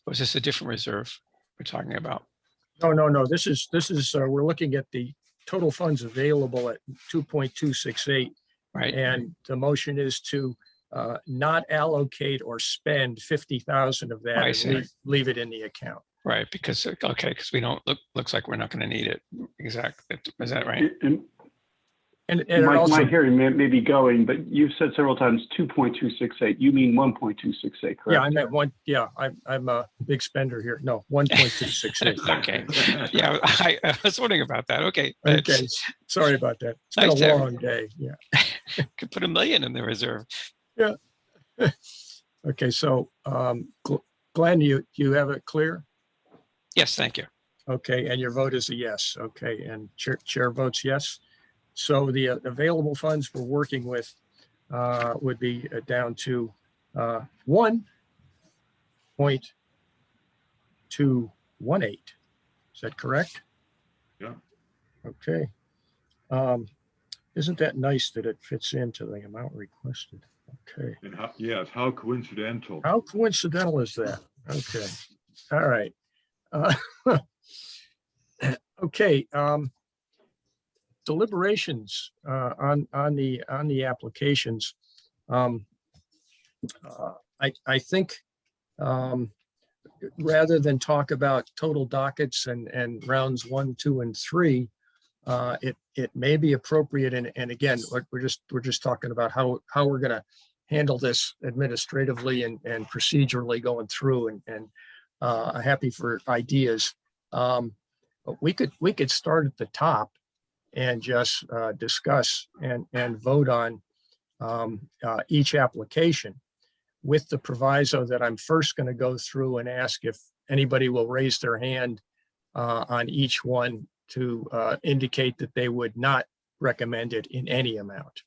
Was this a different reserve we're talking about? No. This is, we're looking at the total funds available at 2.268. Right. And the motion is to not allocate or spend 50,000 of that I and see. leave it in the account. Right. Because we don't looks like we're not going to need it. Exactly. Is that right? And it My also, hearing may be going, but you've said several times 2.268. You mean 1.268, correct? yeah, I meant one. Yeah, I'm a big spender here. No, 1.268. Okay. Yeah, I was wondering about that. Okay. Okay, sorry about that. It's been Nice a to- long day. Yeah. Could put $1 million in the reserve. Okay, so Glenn, you have it clear? Yes, thank you. Okay, and your vote is a yes. Okay, and chair votes yes. So the available funds we're working with would be down to 1.218. Is that correct? Yeah. Okay. Isn't that nice that it fits into the amount requested? Okay. And how coincidental. How coincidental is that? Okay. All right. Okay. Deliberations on the applications. I think rather than talk about total dockets and rounds 1, 2, and 3, it may be appropriate. And again, we're just talking about how we're going to handle this administratively and procedurally going through. And happy for ideas. But we could start at the top and just discuss and vote on each application, with the proviso that I'm first going to go through and ask if anybody will raise their hand on each one to indicate that they would not recommend it in any amount.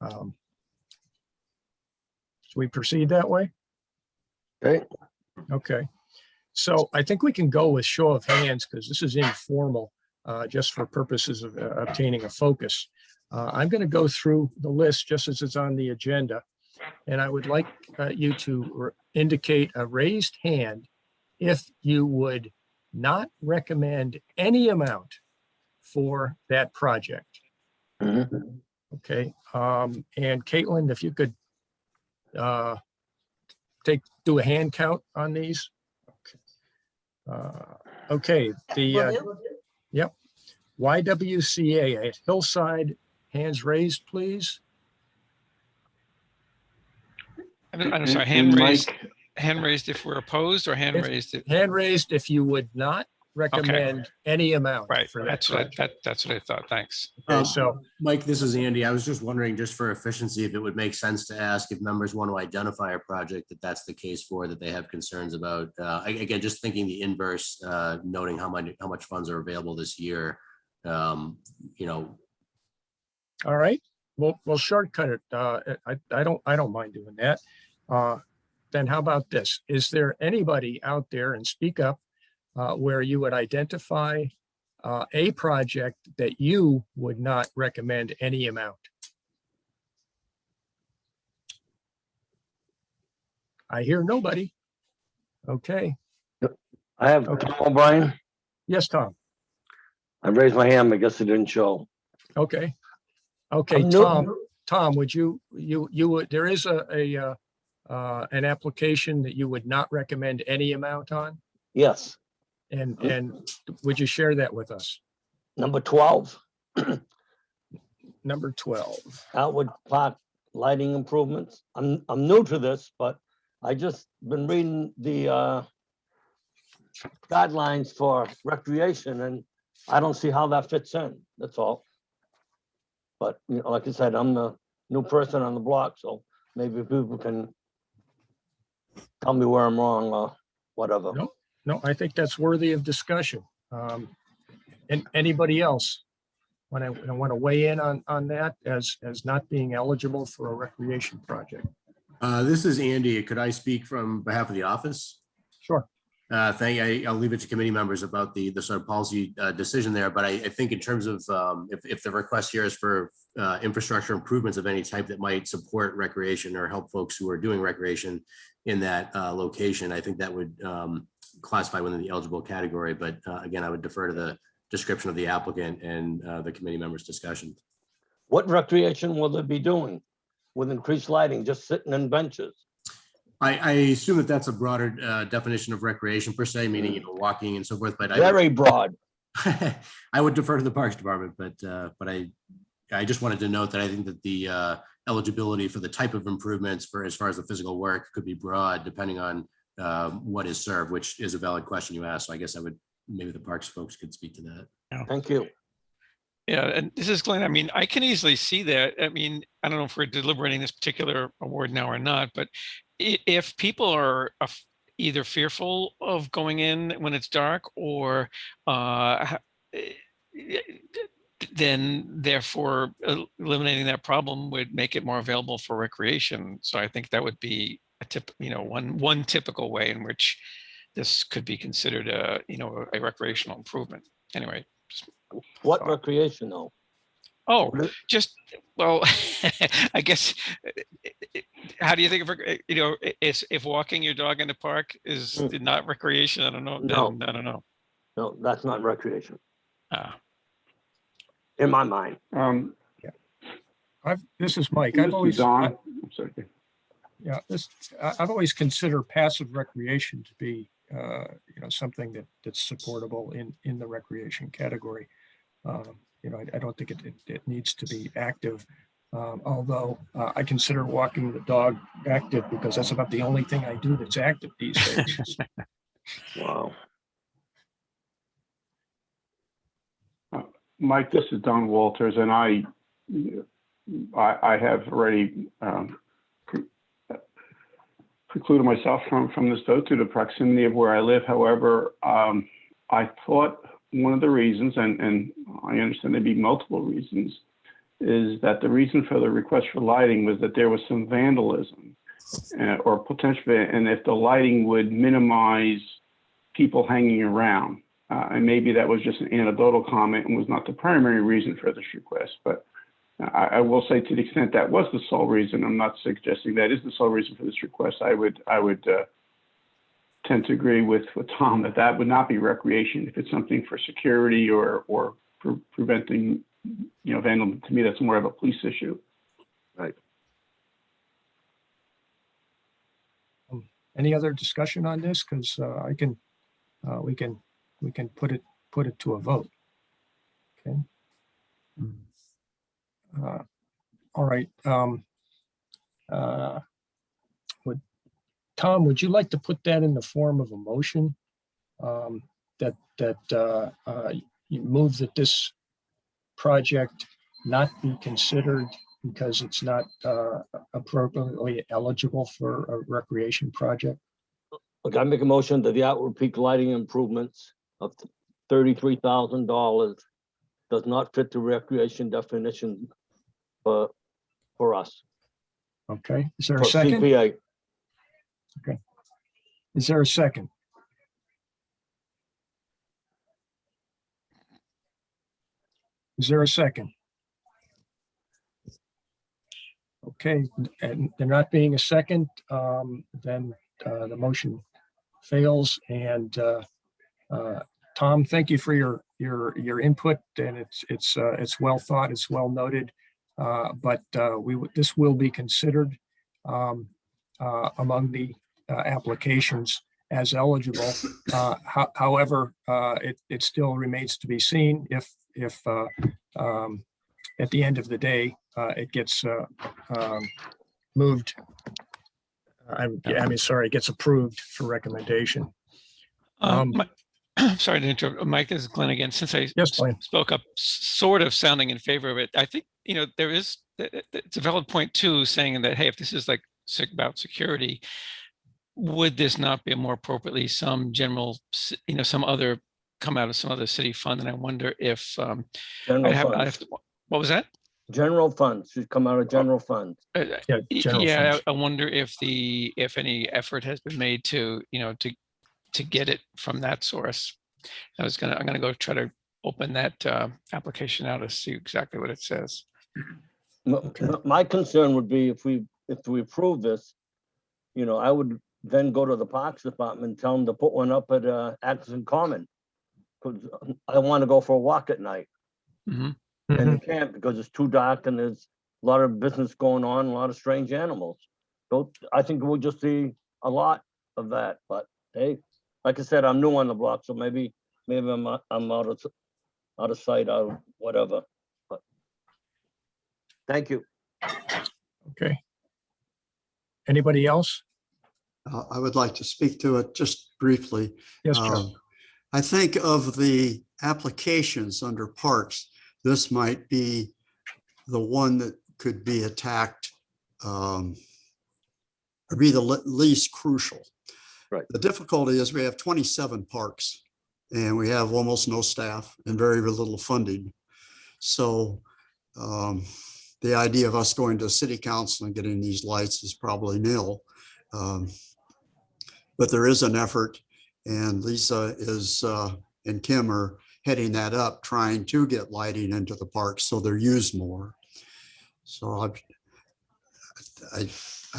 Should we proceed that way? Okay. Okay. So I think we can go with show of hands because this is informal, just for purposes of obtaining a focus. I'm going to go through the list just as it's on the agenda. And I would like you to indicate a raised hand if you would not recommend any amount for that project. Mhm. Okay, and Caitlin, if you could do a hand count on these. Okay, yep. YWCA at Hillside, hands raised, please. I'm sorry, And hand raised if we're opposed, or hand If- raised if, Hand raised if you would not recommend any amount right, for that that's what project. that's what I thought, thanks. Okay, so Mike, this is Andy. I was just wondering, just for efficiency, if it would make sense to ask if members want to identify a project that that's the case for, that they have concerns about. Again, just thinking the inverse, noting how much funds are available this year. You know, all right, we'll shortcut it. I don't mind doing that. Then how about this? Is there anybody out there, and speak up, where you would identify a project that you would not recommend any amount? I hear nobody. Okay, I have Okay. Tom O'Brien. yes, Tom. I raised my hand. I guess it didn't show. Okay. Okay, I'm new- Tom, would you would, there is an application that you would not recommend any amount on? Yes, And would you share that with us? number 12, Number 12. Atwood Park lighting improvements. I'm new to this, but I just been reading the guidelines for recreation, and I don't see how that fits in. That's all. But you know, like I said, I'm the new person on the block, so maybe people can tell me where I'm wrong or whatever. No. No, I think that's worthy of discussion. And anybody else want to weigh in on that as not being eligible for a recreation project? this is Andy. Could I speak from behalf of the office? Sure. I'll leave it to committee members about the sort of policy decision there, but I think in terms of if the request here is for infrastructure improvements of any type that might support recreation or help folks who are doing recreation in that location, I think that would classify within the eligible category. But again, I would defer to the description of the applicant and the committee members' discussion. What recreation will they be doing with increased lighting? Just sitting in benches? I assume that that's a broader definition of recreation per se, meaning, you know, walking and so forth, but Very broad. I would defer to the Parks Department, but I just wanted to note that I think that the eligibility for the type of improvements for as far as the physical work could be broad depending on what is served, which is a valid question you asked. So I guess maybe the Parks folks could speak to that. Thank you. Yeah, and this is Glenn. I mean, I can easily see that. I mean, I don't know if we're deliberating this particular award now or not, but if people are either fearful of going in when it's dark or then therefore eliminating that problem would make it more available for recreation. So I think that would be one typical way in which this could be considered a recreational improvement. Anyway. What recreation though? Oh, just, well, I guess, how do you think of, if walking your dog in the park is not recreation? I don't know. No. Then I don't know. No, that's not recreation Ah. in my mind. This is Mike. This I've is always, Don. I'm sorry. yeah, I've always considered passive recreation to be, something that's supportable in the recreation category. I don't think it needs to be active, although I consider walking the dog active because that's about the only thing I do that's active these days. Wow. Mike, this is Don Walters, and I have already precluded myself from this vote due to proximity of where I live. However, I thought one of the reasons, and I understand there'd be multiple reasons, is that the reason for the request for lighting was that there was some vandalism or potential, and if the lighting would minimize people hanging around. And maybe that was just an anecdotal comment and was not the primary reason for this request. But I will say, to the extent that was the sole reason, I'm not suggesting that is the sole reason for this request. I would tend to agree with Tom that that would not be recreation. If it's something for security or preventing, vandalism, to me, that's more of a police issue. Right. Any other discussion on this? Because we can put it to a vote. Okay. All right. Tom, would you like to put that in the form of a motion? That you move that this project not be considered because it's not appropriately eligible for a recreation project? Okay, I make a motion that the Atwood Peak lighting improvements of $33,000 does not fit the recreation definition for us. Okay, is there a For second? CPA. Okay. Is there a second? Is there a second? Okay, and there not being a second, then the motion fails. And Tom, thank you for your input, and it's well thought, it's well noted. But this will be considered among the applications as eligible. However, it still remains to be seen if at the end of the day it gets moved. It gets approved for recommendation. Sorry to interrupt, Mike, this is Glenn again. Since I Yes, Glenn. spoke up sort of sounding in favor of it, I think, there is, it's a valid point too, saying that, hey, if this is like about security, would this not be more appropriately some general, some other, come out of some other city fund? And I wonder if, what was that? General funds should come out of general funds. General funds. I wonder if any effort has been made to get it from that source. I'm gonna go try to open that application out to see exactly what it says. My concern would be if we approve this, I would then go to the Parks Department and tell them to put one up at Atkinson Common, because I want to go for a walk at night. Mm-hmm. And you can't because it's too dark and there's a lot of business going on, a lot of strange animals. So I think we'll just see a lot of that. But hey, like I said, I'm new on the block, so maybe I'm out of sight or whatever. But thank you. Okay. Anybody else? I would like to speak to it just briefly. Yes, Joe. I think of the applications under parks, this might be the one that could be attacked or be the least crucial. Right. The difficulty is we have 27 parks and we have almost no staff and very little funding. So the idea of us going to city council and getting these lights is probably nil. But there is an effort, and Lisa and Kim are heading that up, trying to get lighting into the parks so they're used more. So I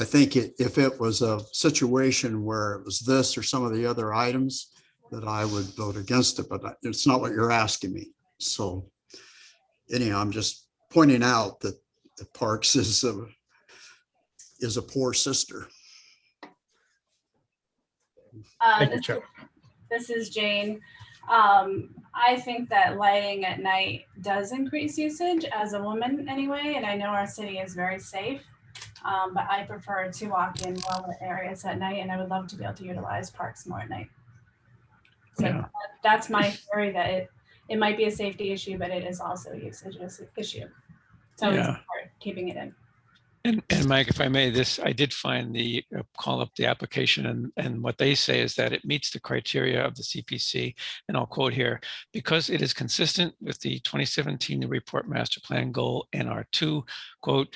think if it was a situation where it was this or some of the other items, that I would vote against it, but it's not what you're asking me. So anyhow, I'm just pointing out that the parks is a poor sister. This is Jane. I think that lighting at night does increase usage as a woman anyway, and I know our city is very safe, but I prefer to walk in well-lit areas at night, and I would love to be able to utilize parks more at night. So that's my theory, that it might be a safety issue, but it is also a usage issue. So it's keeping it in. And Mike, if I may, I did find call up the application, and what they say is that it meets the criteria of the CPC, and I'll quote here: because it is consistent with the 2017 Newburyport Master Plan goal and R2, quote,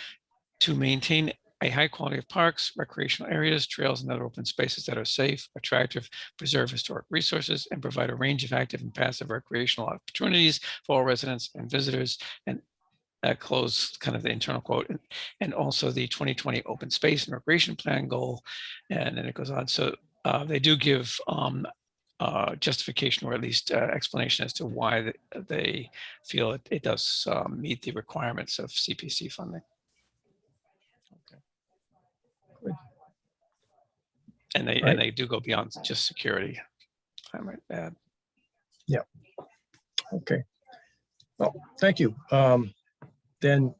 to maintain a high quality of parks, recreational areas, trails, and other open spaces that are safe, attractive, preserve historic resources, and provide a range of active and passive recreational opportunities for all residents and visitors. And close kind of the internal quote, and also the 2020 open space and recreation plan goal. And then it goes on. So they do give justification, or at least explanation as to why they feel it does meet the requirements of CPC funding. Good. And Right. they do go beyond just security, I might add. Okay. Well, thank you. Then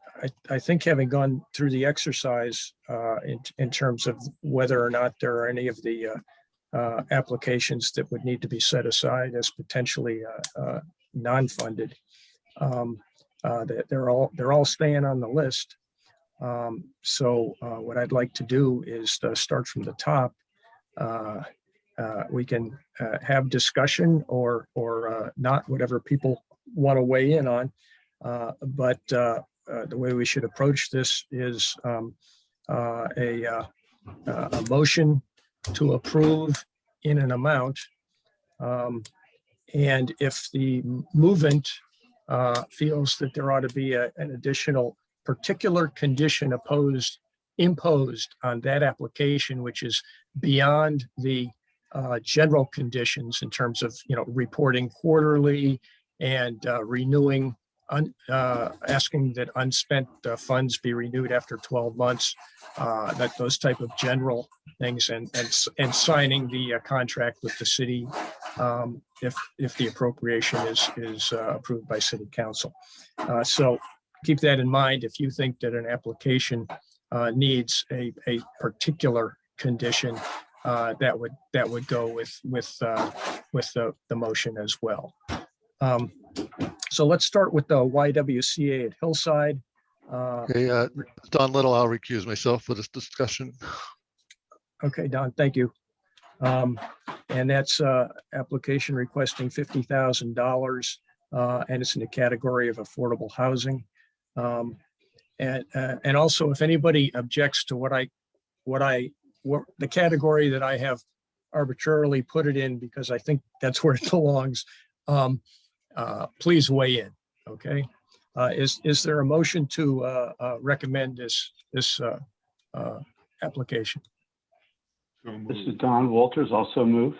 I think having gone through the exercise in terms of whether or not there are any of the applications that would need to be set aside as potentially non-funded, that they're all staying on the list. So what I'd like to do is start from the top. We can have discussion or not, whatever people want to weigh in on. But the way we should approach this is a motion to approve in an amount. And if the movement feels that there ought to be an additional particular condition imposed on that application, which is beyond the general conditions in terms of, reporting quarterly and renewing, asking that unspent funds be renewed after 12 months, that those type of general things, and signing the contract with the city if the appropriation is approved by city council. So keep that in mind. If you think that an application needs a particular condition, that would go with the motion as well. So let's start with the YWCA at Hillside. Okay, Don Little, I'll recuse myself for this discussion. Okay, Don, thank you. And that's application requesting $50,000, and it's in the category of affordable housing. And also, if anybody objects to what the category that I have arbitrarily put it in, because I think that's where it belongs, please weigh in. Okay. Is there a motion to recommend this application? So This is moved. Don Walters, also move.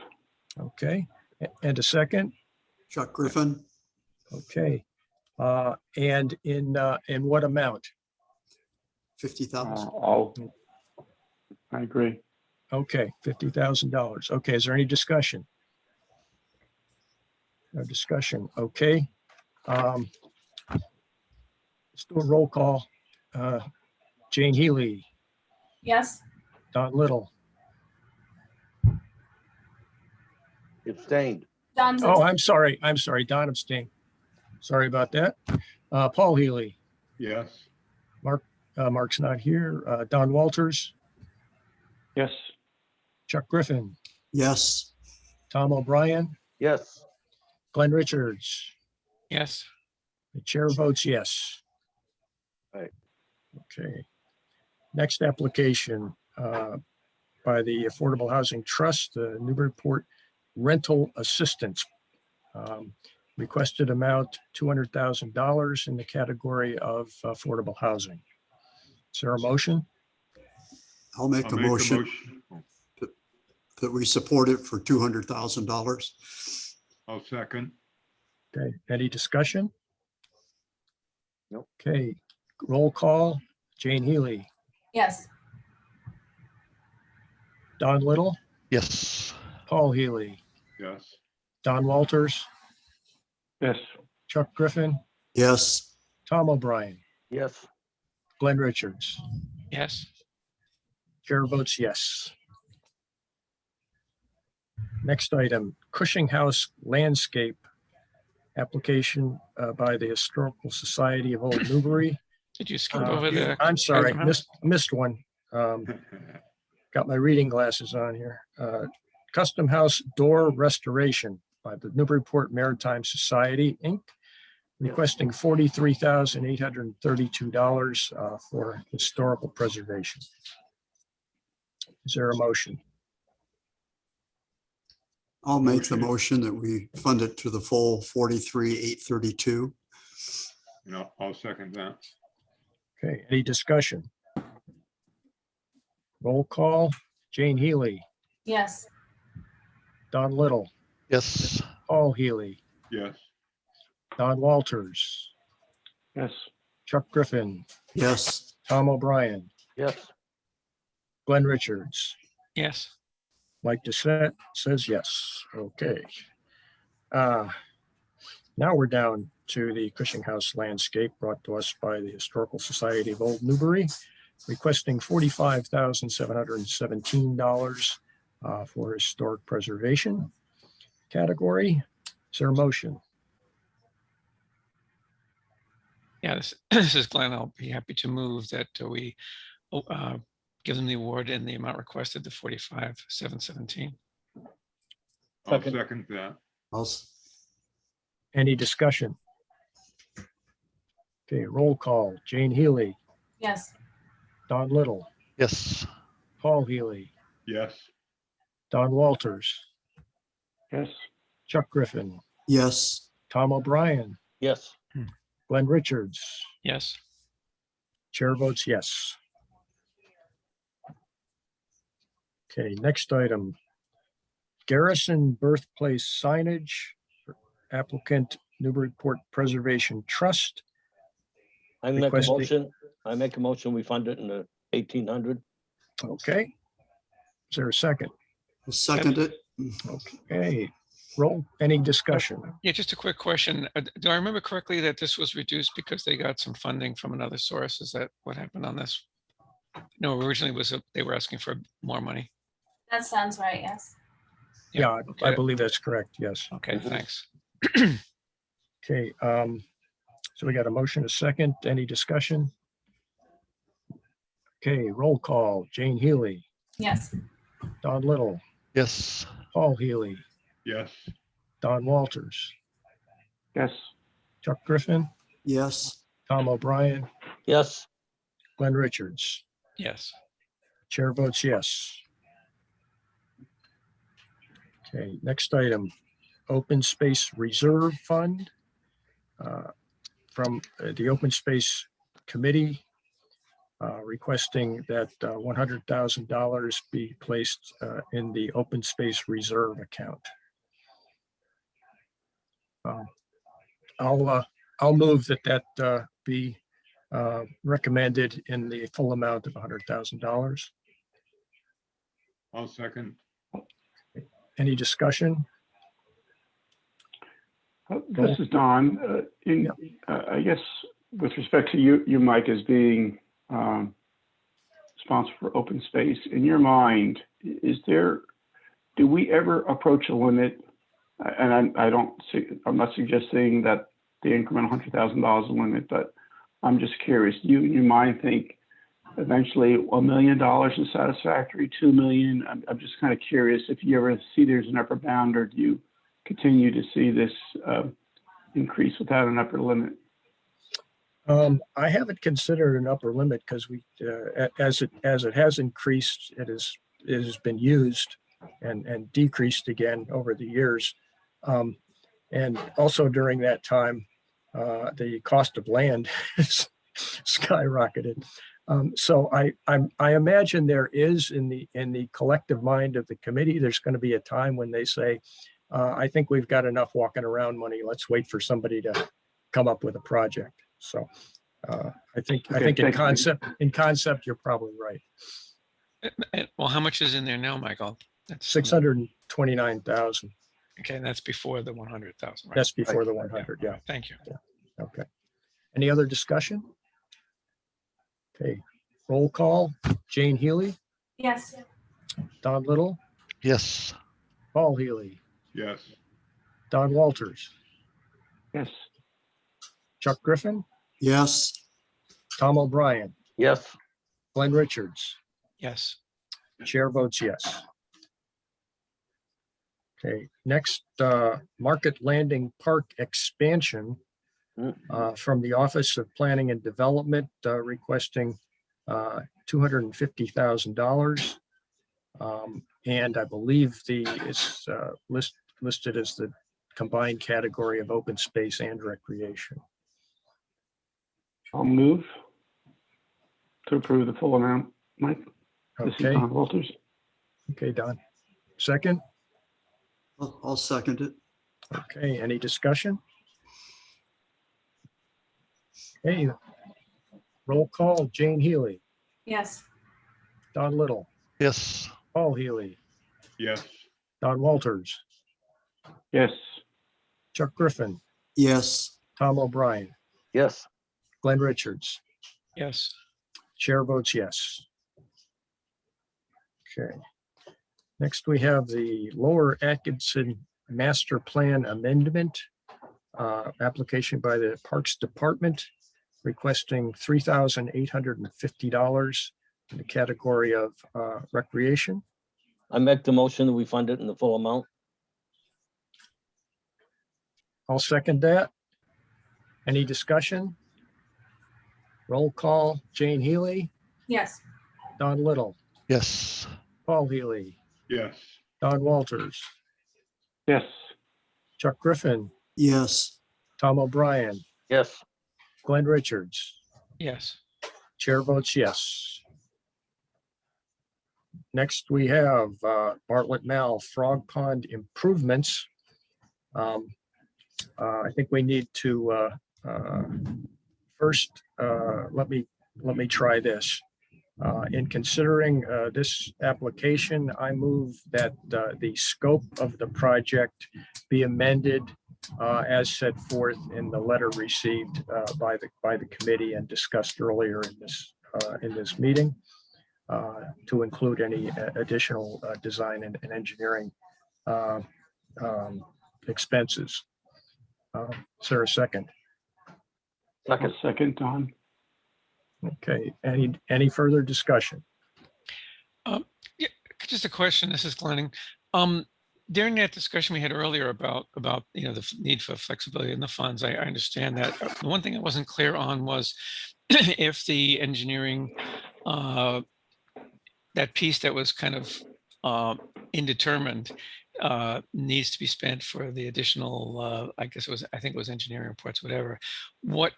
Okay. And a second? Chuck Griffin, Okay. And in what amount? 50,000. I agree. Okay, $50,000. Okay, is there any discussion? No discussion. Okay. Let's do a roll call. Jane Healy, Yes. Don Little. Abstained. Don's Oh, I'm sorry. Don abstained. Sorry about that. Paul Healy, Yes. Mark's not here. Don Walters, Yes. Chuck Griffin, Yes, Tom O'Brien, Yes. Glenn Richards. Yes. The chair votes yes. Right. Okay. Next application by the Affordable Housing Trust, the Newburyport Rental Assistance. Requested amount $200,000 in the category of affordable housing. Is there a motion? I'll make a motion that we support it for $200,000. I'll second. Okay, any discussion? Nope. Okay, roll call. Jane Healy, Yes. Don Little, Yes. Paul Healy, Yes. Don Walters, Yes. Chuck Griffin, Yes, Tom O'Brien, Yes. Glenn Richards. Yes. Chair votes yes. Next item, Cushing House Landscape application by the Historical Society of Old Newbury. Did you skip over the? I'm sorry, item house? missed one. Got my reading glasses on here. Custom House Door Restoration by the Newburyport Maritime Society, Inc., requesting $43,832 for historical preservation. Is there a motion? I'll make the motion that we fund it to the full 43,832. No, I'll second that. Okay, any discussion? Roll call. Jane Healy, Yes. Don Little, Yes. Paul Healy, Yes. Don Walters, Yes. Chuck Griffin, Yes. Tom O'Brien, Yes. Glenn Richards. Yes. Mike Doucette says yes. Okay. Now we're down to the Cushing House landscape brought to us by the Historical Society of Old Newbury, requesting $45,717 for historic preservation category. Is there a motion? Yeah, this is Glenn. I'll be happy to move that we give them the award in the amount requested, the 45,717. I'll Second. second that. Any discussion? Okay, roll call. Jane Healy, Yes. Don Little, Yes. Paul Healy, Yes. Don Walters, Yes. Chuck Griffin, Yes. Tom O'Brien, Yes. Glenn Richards. Yes. Chair votes yes. Okay, next item. Garrison Birthplace Signage, applicant Newburyport Preservation Trust. I make a Requesting- motion. I make a motion. We fund it in the 1800. Okay. Is there a second? I'll second it. Okay, roll, any discussion? Yeah, just a quick question. Do I remember correctly that this was reduced because they got some funding from another source? Is that what happened on this? No, originally they were asking for more money. That sounds right, yes. Yeah, I okay. believe that's correct, yes. Okay, thanks. Okay, so we got a motion, a second, any discussion? Okay, roll call, Jane Healy, Yes. Don Little, Yes. Paul Healy, Yes. Don Walters, Yes. Chuck Griffin, Yes. Tom O'Brien, Yes. Glenn Richards. Yes. Chair votes yes. Okay, next item, Open Space Reserve Fund. From the Open Space Committee, requesting that $100,000 be placed in the Open Space Reserve account. I'll move that be recommended in the full amount of $100,000. I'll second. Any discussion? This is Don. I guess with respect to you, Mike, as being responsible for open space, in your mind, do we ever approach a limit? And I'm not suggesting that the incremental $100,000 is a limit, but I'm just curious. Do you in your mind think eventually $1 million is satisfactory, 2 million? I'm just kind of curious if you ever see there's an upper bound, or do you continue to see this increase without an upper limit? I haven't considered an upper limit because as it has increased, it has been used and decreased again over the years. And also during that time, the cost of land has skyrocketed. So I imagine there is in the collective mind of the committee, there's going to be a time when they say, I think we've got enough walking around money. Let's wait for somebody to come up with a project. So I think in concept, you're probably right. Well, how much is in there now, Michael? That's 629,000. Okay, and that's before the 100,000, right? That's before the 100. Yeah. Thank you. Okay. Any other discussion? Okay. Roll call. Jane Healy, Yes. Don Little, Yes. Paul Healy, Yes. Don Walters, Yes. Chuck Griffin, Yes. Tom O'Brien, Yes. Glenn Richards. Yes. Chair votes yes. Okay, next, Market Landing Park expansion from the Office of Planning and Development, requesting $250,000. And I believe it's listed as the combined category of open space and recreation. I'll move to approve the full amount, Mike. This is Okay, Don Walters. okay, Don. Second, I'll second it. Okay, any discussion? Okay, roll call, Jane Healy, Yes. Don Little, Yes, Paul Healy, Yes, Don Walters, Yes, Chuck Griffin, Yes, Tom O'Brien, Yes, Glenn Richards. Yes. Chair votes yes. Okay. Next, we have the Lower Atkinson Master Plan Amendment. Application by the Parks Department requesting $3,850 in the category of recreation. I make the motion that we fund it in the full amount. I'll second that. Any discussion? Roll call, Jane Healy, Yes. Don Little, yes, Paul Healy, yes, Don Walters, yes, Chuck Griffin, yes, Tom O'Brien, Yes, Glenn Richards. Yes. Chair votes yes. Next, we have Bartlett Mall Frog Pond improvements. I think we need to first, let me try this. In considering this application, I move that the scope of the project be amended as set forth in the letter received by the committee and discussed earlier in this meeting, to include any additional design and engineering expenses. Is there a second? second. second, Don. Okay, any further discussion? Yeah, just a question. This is Glenning. During that discussion we had earlier about the need for flexibility in the funds, I understand that. The one thing I wasn't clear on was if the engineering, that piece that was kind of indeterminate, needs to be spent for the additional, I think it was engineering reports, whatever. What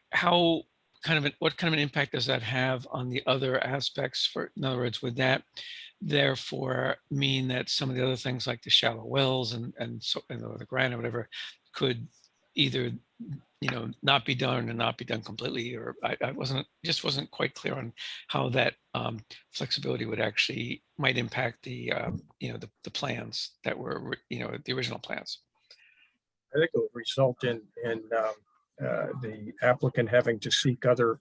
kind of an impact does that have on the other aspects? In other words, would that therefore mean that some of the other things like the shallow wells and the granite or whatever could either not be done or not be done completely? Or I wasn't quite clear on how that flexibility would actually might impact the plans that were the original plans. I think it would result in the applicant having to seek other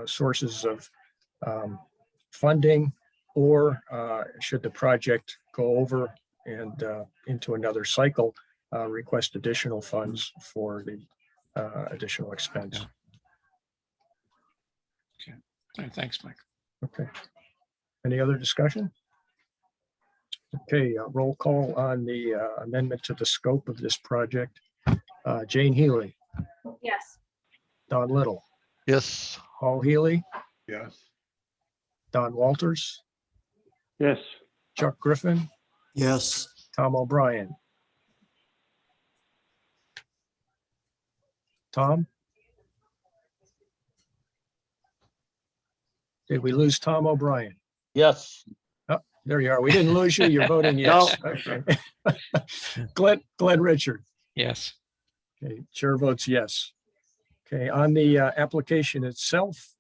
sources of funding, or should the project go over and into another cycle, request additional funds for the additional expense. Okay. All right, thanks, Mike. Okay. Any other discussion? Okay, roll call on the amendment to the scope of this project. Jane Healy, Yes. Don Little, yes, Paul Healy, yes, Don Walters, Yes, Chuck Griffin, yes, Tom O'Brien. Tom? Did we lose Tom O'Brien? Yes, Oh, there you are. We didn't lose you. You're voting yes. Okay. Glenn Richard. Yes. Okay, chair votes yes. Okay, on the application itself,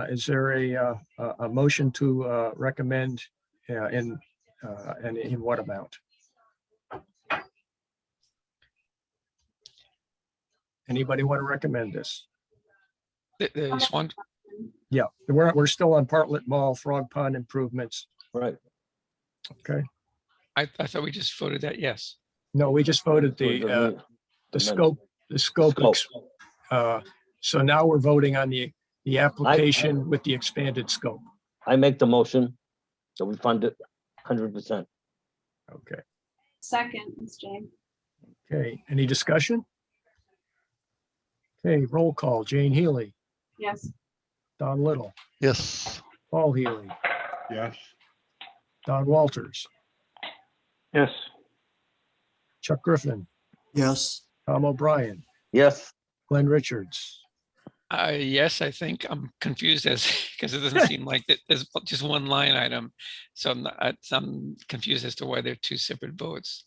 is there a motion to recommend and in what amount? Anybody want to recommend this? The Swan. Yeah, we're still on Bartlett Mall Frog Pond improvements. right. Okay, I thought we just voted that yes. no, we just voted the Amendment. scope. Scope. So now we're voting on the application with the expanded scope. I make the motion that we fund it 100%. Okay, Second, Ms. Jane. okay, any discussion? Okay, roll call, Jane Healy, Yes. Don Little, yes, Paul Healy, yes, Don Walters, yes, Chuck Griffin, yes, Tom O'Brien, Yes, Glenn Richards. Yes, I think I'm confused because it doesn't seem like that there's just one line item. So I'm confused as to why they're two separate votes.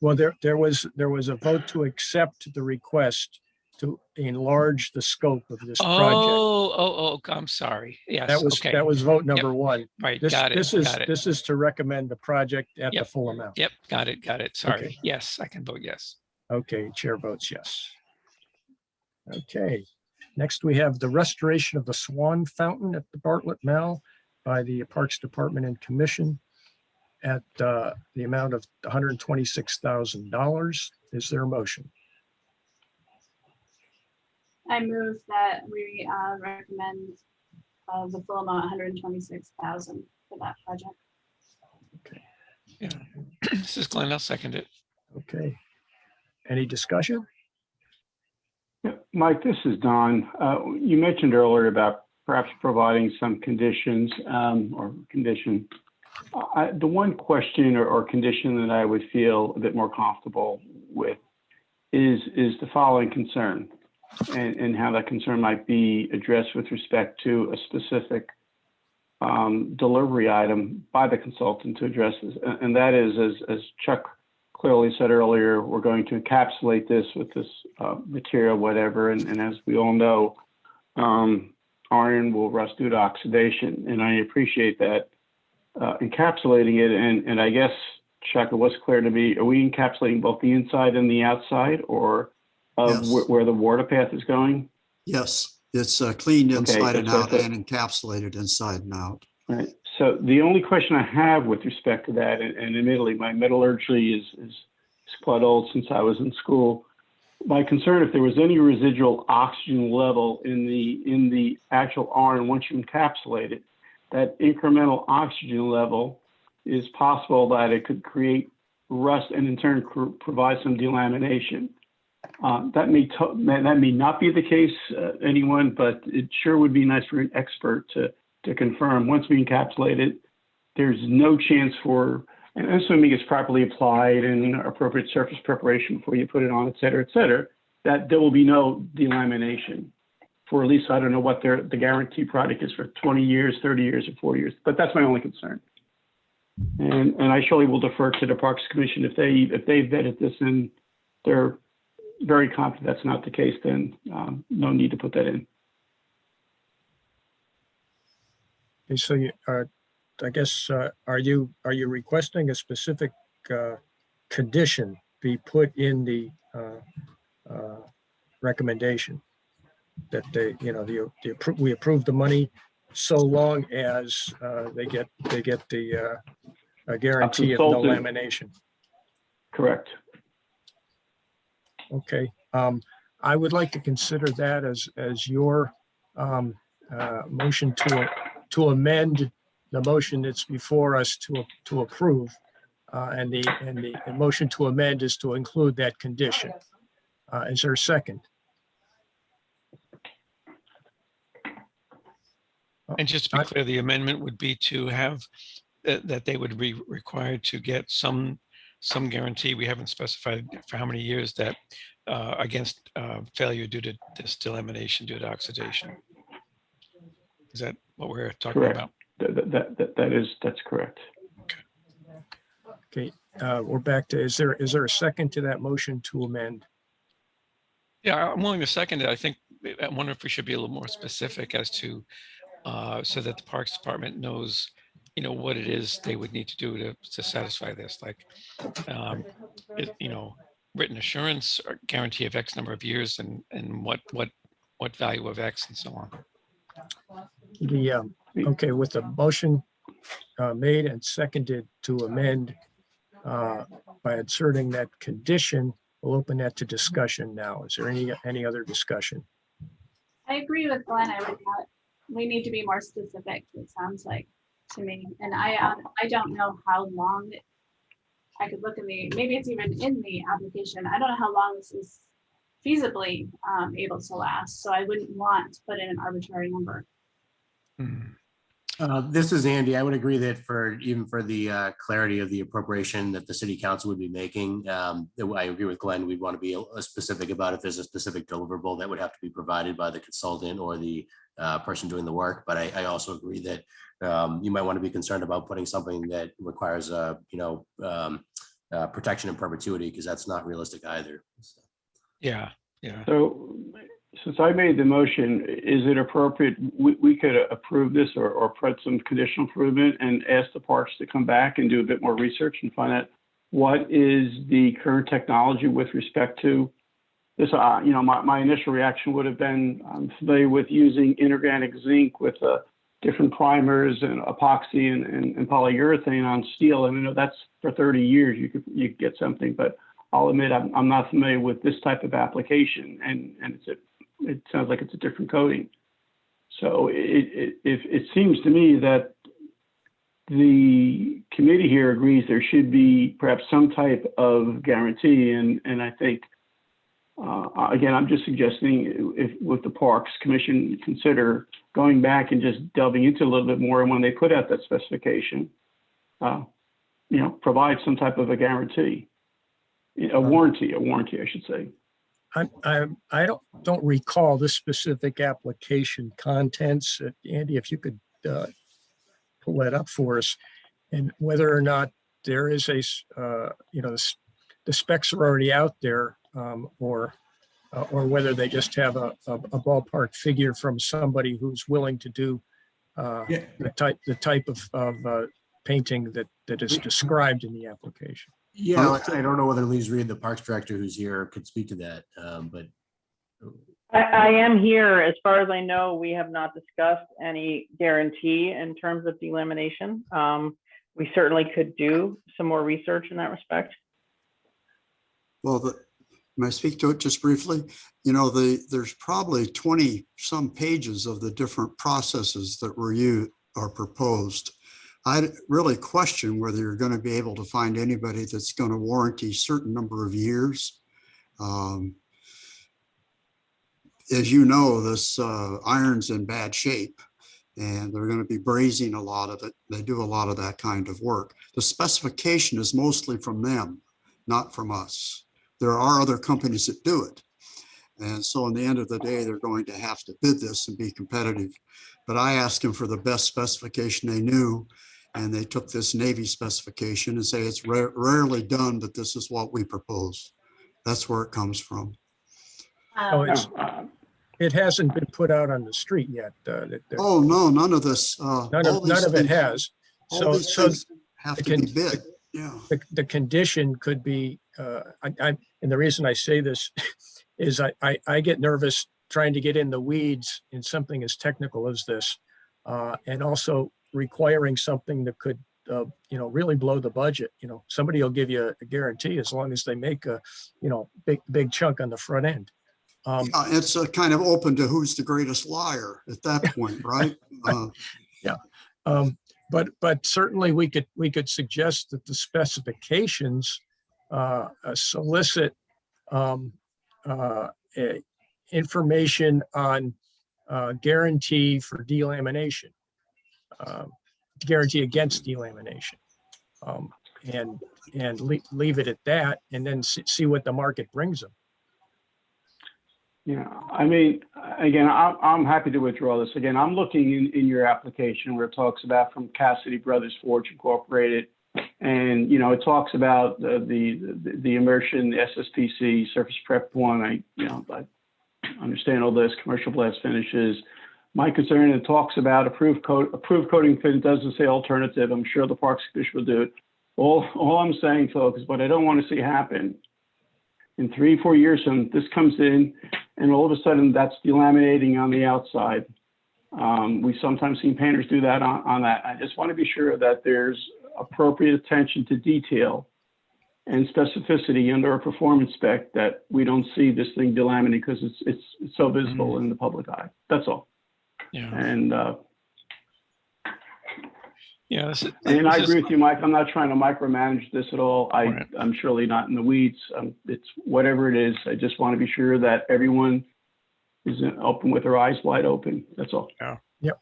Well, there was a vote to accept the request to enlarge the scope of this project. Oh, I'm sorry. Yes, okay. That was vote number one. Right, This, got it, this is, got it. this is to recommend the project at the Yep. full amount. Yep, got it. Sorry. Okay. Yes, I can vote yes. Okay, chair votes yes. Okay, next we have the restoration of the Swan Fountain at the Bartlett Mall by the Parks Department and Commission at the amount of $126,000. Is there a motion? I move that we recommend the full amount, 126,000 for that project. Yeah. This is Glenn. I'll second it. Okay. Any discussion? Yeah, Mike, this is Don. You mentioned earlier about perhaps providing some conditions or condition. The one question or condition that I would feel a bit more comfortable with is the following concern and how that concern might be addressed with respect to a specific delivery item by the consultant to address this. And that is, as Chuck clearly said earlier, we're going to encapsulate this with this material, whatever. And as we all know, iron will rust due to oxidation. And I appreciate that encapsulating it. And I guess, Chuck, it was clear to me, are we encapsulating both the inside and the outside or of Yes. where the water path is going? Yes, it's cleaned inside and that's out what- and encapsulated inside and out. Right. So the only question I have with respect to that, and admittedly, my metallurgy is quite old since I was in school. My concern, if there was any residual oxygen level in the actual iron, once you encapsulate it, that incremental oxygen level is possible that it could create rust and in turn provide some delamination. That may not be the case, anyone, but it sure would be nice for an expert to confirm once we encapsulate it, there's no chance for, and assuming it's properly applied and appropriate surface preparation before you put it on, et cetera, that there will be no delamination for at least, I don't know what the guarantee product is for 20 years, 30 years, or 40 years, but that's my only concern. And I surely will defer to the Parks Commission if they vetted this and they're very confident that's not the case, then no need to put that in. Okay, so you are, I guess, are you requesting a specific condition be put in the recommendation that we approve the money so long as they get the a guarantee of no consultant. lamination? Correct. Okay, I would like to consider that as your motion to amend the motion that's before us to approve, and the motion to amend is to include that condition. Is there a second? And just to be clear, the amendment would be to have that they would be required to get some guarantee. We haven't specified for how many years that against failure due to this delamination due to oxidation. Is that what we're talking Correct. about? That's correct. Okay, we're back to, is there a second to that motion to amend? Yeah, I'm willing to second it. I wonder if we should be a little more specific as to so that the Parks Department knows, what it is they would need to do to satisfy this, like, written assurance or guarantee of X number of years and what value of X and so on. Okay, with the motion made and seconded to amend by inserting that condition, we'll open that to discussion now. Is there any other discussion? I agree with Glenn. We need to be more specific, it sounds like to me. And I don't know how long, I could look in maybe it's even in the application. I don't know how long this is feasibly able to last. So I wouldn't want to put in an arbitrary number. This is Andy. I would agree that even for the clarity of the appropriation that the city council would be making, I agree with Glenn. We'd want to be specific about if there's a specific deliverable that would have to be provided by the consultant or the person doing the work. But I also agree that you might want to be concerned about putting something that requires protection in perpetuity, because that's not realistic either. Yeah, yeah. So since I made the motion, is it appropriate, we could approve this or put some conditional improvement and ask the parks to come back and do a bit more research and find out what is the current technology with respect to this? My initial reaction would have been, I'm familiar with using inorganic zinc with different primers and epoxy and polyurethane on steel. And I know that's for 30 years, you could get something, but I'll admit I'm not familiar with this type of application, and it sounds like it's a different coating. So it seems to me that the committee here agrees there should be perhaps some type of guarantee, and I think again, I'm just suggesting with the Parks Commission consider going back and just delving into a little bit more, and when they put out that specification, provide some type of a guarantee, a warranty, I should say. I don't recall this specific application contents. Andy, if you could pull that up for us, and whether or not there is the specs are already out there, or whether they just have a ballpark figure from somebody who's willing to do the type of painting that is described in the application. Yeah, I don't know whether Lee's Reed, the Parks Director who's here, could speak to that, but. I am here. As far as I know, we have not discussed any guarantee in terms of delamination. We certainly could do some more research in that respect. Well, may I speak to it just briefly? There's probably 20 some pages of the different processes that are proposed. I really question whether you're going to be able to find anybody that's going to warranty a certain number of years. As you know, this iron's in bad shape, and they're going to be brazing a lot of it. They do a lot of that kind of work. The specification is mostly from them, not from us. There are other companies that do it. And so in the end of the day, they're going to have to bid this and be competitive. But I asked them for the best specification they knew, and they took this Navy specification and say it's rarely done, but this is what we propose. That's where it comes from. It hasn't been put out on the street yet. Oh, no, none of this. None of it has. So have to be bid. Yeah. The condition could be, and the reason I say this is I get nervous trying to get in the weeds in something as technical as this, and also requiring something that could, really blow the budget. Somebody will give you a guarantee as long as they make a, big chunk on the front end. It's kind of open to who's the greatest liar at that point, right? Yeah. But certainly we could suggest that the specifications solicit information on guarantee for delamination, guarantee against delamination, and leave it at that, and then see what the market brings them. Yeah, I mean, again, I'm happy to withdraw this. Again, I'm looking in your application where it talks about from Cassidy Brothers Forge Incorporated, and it talks about the immersion, the SSPC, surface prep one. I understand all this, commercial blast finishes. My concern, it talks about approved coating fin, doesn't say alternative. I'm sure the Parks Commission will do it. All I'm saying, folks, is what I don't want to see happen in 3-4 years, when this comes in and all of a sudden that's delaminating on the outside. We sometimes see painters do that on that. I just want to be sure that there's appropriate attention to detail and specificity under a performance spec, that we don't see this thing delaminating because it's so visible in the public eye. That's all. Yeah. And yeah, and I agree with you, Mike. I'm not trying to micromanage this at all. I'm surely not in the weeds. It's whatever it is. I just want to be sure that everyone is open with their eyes wide open. That's all. Yeah. Yep.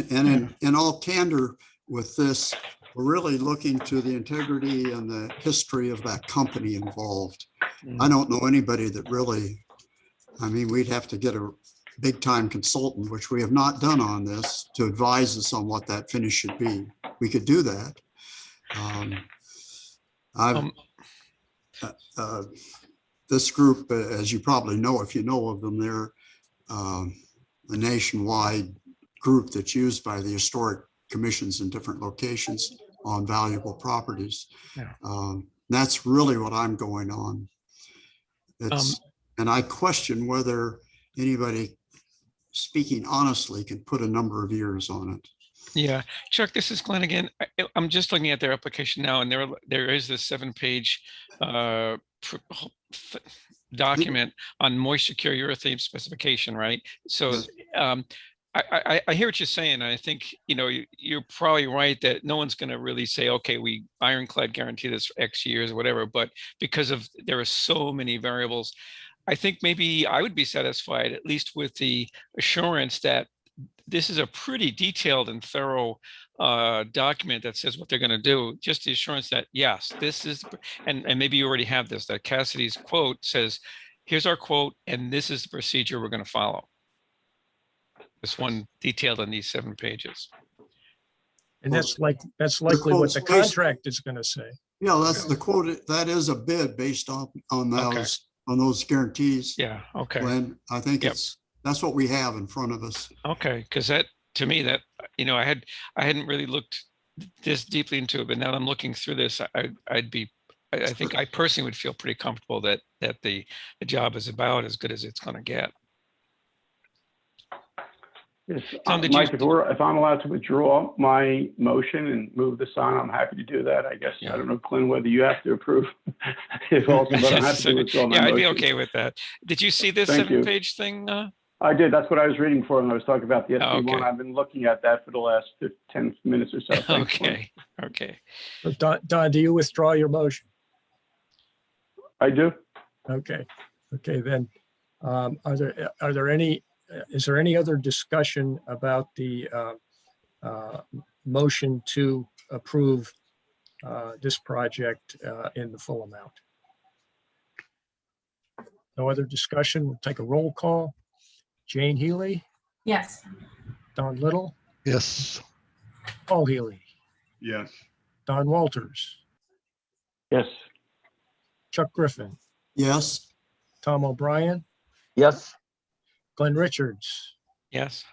And in all candor with this, we're really looking to the integrity and the history of that company involved. I don't know anybody that really, we'd have to get a big time consultant, which we have not done on this, to advise us on what that finish should be. We could do that. This group, as you probably know, if you know of them, they're a nationwide group that's used by the historic commissions in different locations on valuable properties. Yeah. That's really what I'm going on. And I question whether anybody speaking honestly can put a number of years on it. Yeah, Chuck, this is Glenn again. I'm just looking at their application now, and there is this 7-page document on moisture cure urethane specification, right? So I hear what you're saying. And I think, you're probably right that no one's going to really say, okay, we ironclad guarantee this for X years or whatever, but because there are so many variables, I think maybe I would be satisfied at least with the assurance that this is a pretty detailed and thorough document that says what they're going to do. Just the assurance that, yes, this is, and maybe you already have this, that Cassidy's quote says, here's our quote, and this is the procedure we're going to follow. This one detailed in these 7 pages. And that's likely what the contract is going to say. Yeah, that's the quote. That is a bid based on those guarantees. Yeah. Okay. Glenn, I think that's what we have in front of us. Okay, because that, to me, that, I hadn't really looked this deeply into it, but now that I'm looking through this, I think I personally would feel pretty comfortable that the job is about as good as it's going to get. Yes, Tom, Mike, if I'm allowed to withdraw my motion and move this on, I'm happy to do that. I guess, I don't know, Glenn, whether you have to approve it also, but I'm happy to withdraw my motion. I'd be okay with that. Did you see this 7-page thing? I did. That's what I was reading for when I was talking about the SB1. Okay. I've been looking at that for the last 10 minutes or so. Thanks, Okay. Okay. Don, do you withdraw your motion? I do. Okay. Okay, then, is there any other discussion about the motion to approve this project in the full amount? No other discussion. We'll take a roll call. Jane Healy, Yes. Don Little, Yes. Paul Healy, Yes. Don Walters, Yes. Chuck Griffin, Yes. Tom O'Brien, Yes. Glenn Richards. Yes.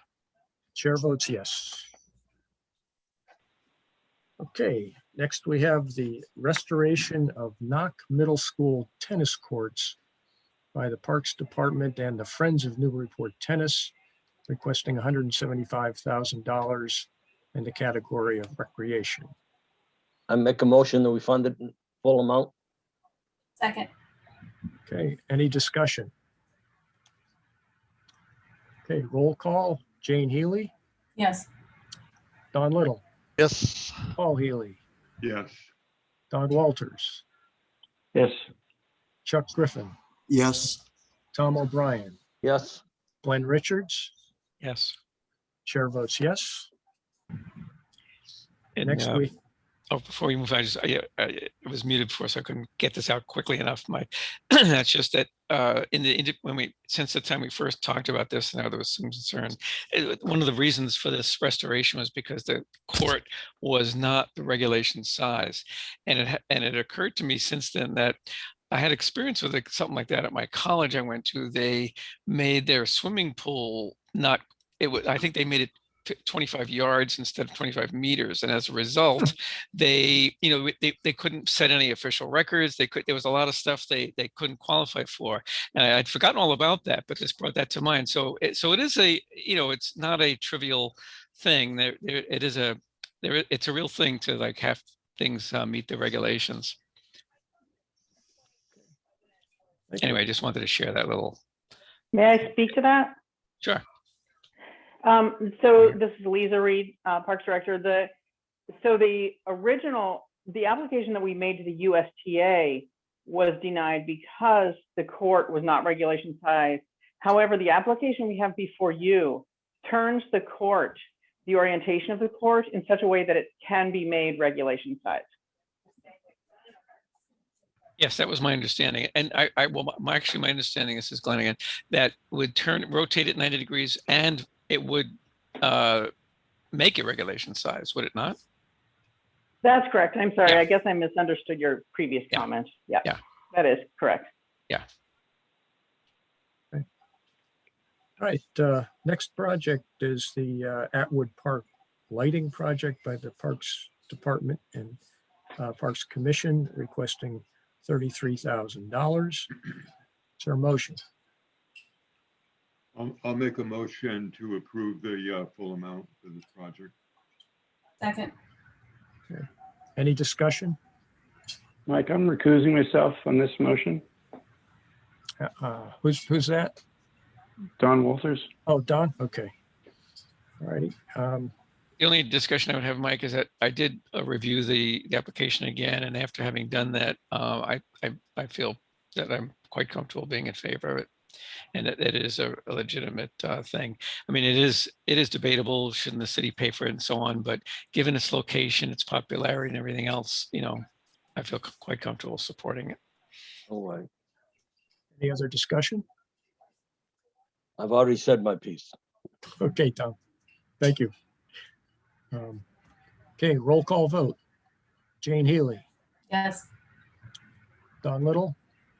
Chair votes yes. Okay, next we have the restoration of Knock Middle School tennis courts by the Parks Department and the Friends of Newburyport Tennis, requesting $175,000 in the category of recreation. I make a motion that we fund it in full amount. Second. Okay, any discussion? Okay, roll call. Jane Healy, Yes. Don Little, Yes. Paul Healy, Yes. Don Walters, Yes. Chuck Griffin, Yes. Tom O'Brien, Yes. Glenn Richards. Yes. Chair votes yes. And, Next week. before we move, it was muted before, so I couldn't get this out quickly enough. That's just that since the time we first talked about this, now there was some concern. One of the reasons for this restoration was because the court was not the regulation size, and it occurred to me since then that I had experience with something like that at my college I went to. They made their swimming pool I think they made it 25 yards instead of 25 meters. And as a result, they couldn't set any official records. There was a lot of stuff they couldn't qualify for. And I'd forgotten all about that, but this brought that to mind. So it is it's not a trivial thing. It's a real thing to have things meet the regulations. Anyway, I just wanted to share that little. May I speak to that? Sure. So this is Lisa Reed, Parks Director. The application that we made to the USTA was denied because the court was not regulation size. However, the application we have before you turns the orientation of the court in such a way that it can be made regulation size. Yes, that was my understanding. And actually my understanding, this is Glenn again, that would rotate it 90 degrees and it would make it regulation size, would it not? That's correct. I'm sorry. Yeah. I guess I misunderstood your previous comment. Yeah. Yeah. That is correct. All right, next project is the Atwood Park lighting project by the Parks Department and Parks Commission requesting $33,000. Is there a motion? I'll make a motion to approve the full amount for this project. Second. Any discussion? Mike, I'm recusing myself on this motion. Who's that? Don Walters. Oh, Don, okay. All righty. The only discussion I would have, Mike, is that I did review the application again, and after having done that, I feel that I'm quite comfortable being in favor of it, and that it is a legitimate thing. I mean, it is debatable, shouldn't the city pay for it and so on, but given its location, its popularity, and everything else, you know, I feel quite comfortable supporting it. All right. Any other discussion? I've already said my piece. Okay, Tom. Thank you. Okay, roll call vote. Jane Healy, Yes. Don Little,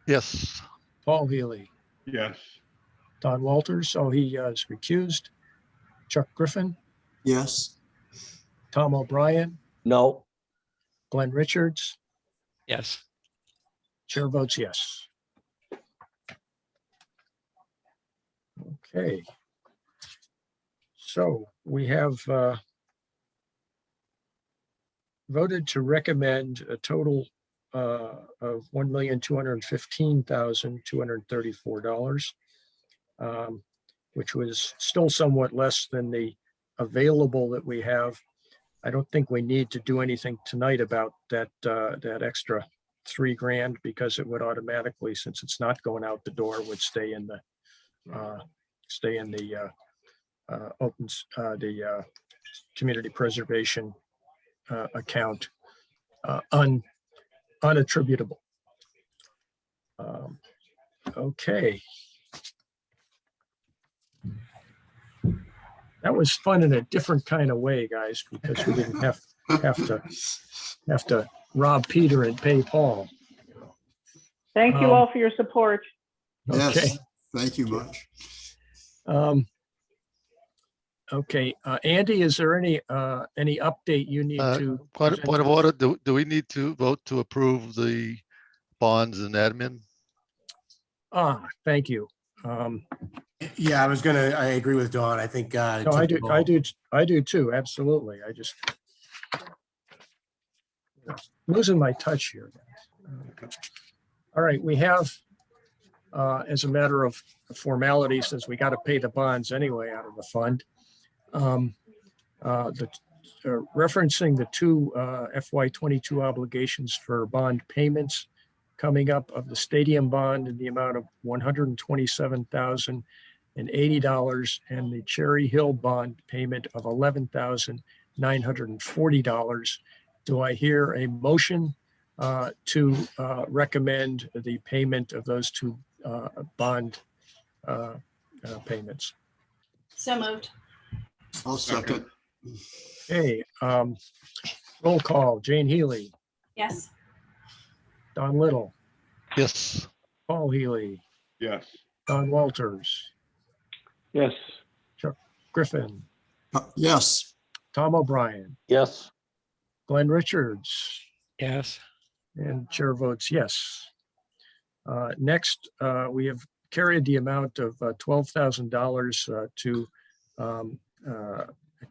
Yes. Paul Healy, Yes. Don Walters, oh, he is recused. Chuck Griffin, Yes. Tom O'Brien, No, Glenn Richards, Yes. chair votes yes. Okay. So we have voted to recommend a total of $1,215,234, which was still somewhat less than the available that we have. I don't think we need to do anything tonight about that extra $3,000 because it would automatically, since it's not going out the door, would stay in the community preservation account, unattributable. Okay. That was fun in a different kind of way, guys, because we didn't have to rob Peter and pay Paul. Thank you all for your support. Okay. Yes, thank you much. Okay, Andy, is there any update you need to? Point present of to us? order, do we need to vote to approve the bonds and admin? Thank you. Yeah, I agree with Dawn. I think. No, I do too, absolutely. I just losing my touch here. All right, we have, as a matter of formality, since we got to pay the bonds anyway out of the fund, referencing the two FY22 obligations for bond payments coming up of the stadium bond in the amount of $127,080 and the Cherry Hill bond payment of $11,940. Do I hear a motion to recommend the payment of those two bond payments? So moved. I'll second. Okay, roll call. Jane Healy, Yes. Don Little, Yes. Paul Healy, Yes. Don Walters, Yes. Chuck Griffin, Yes. Tom O'Brien, yes, Glenn Richards, Yes. and chair votes yes. Next, we have carried the amount of $12,000 to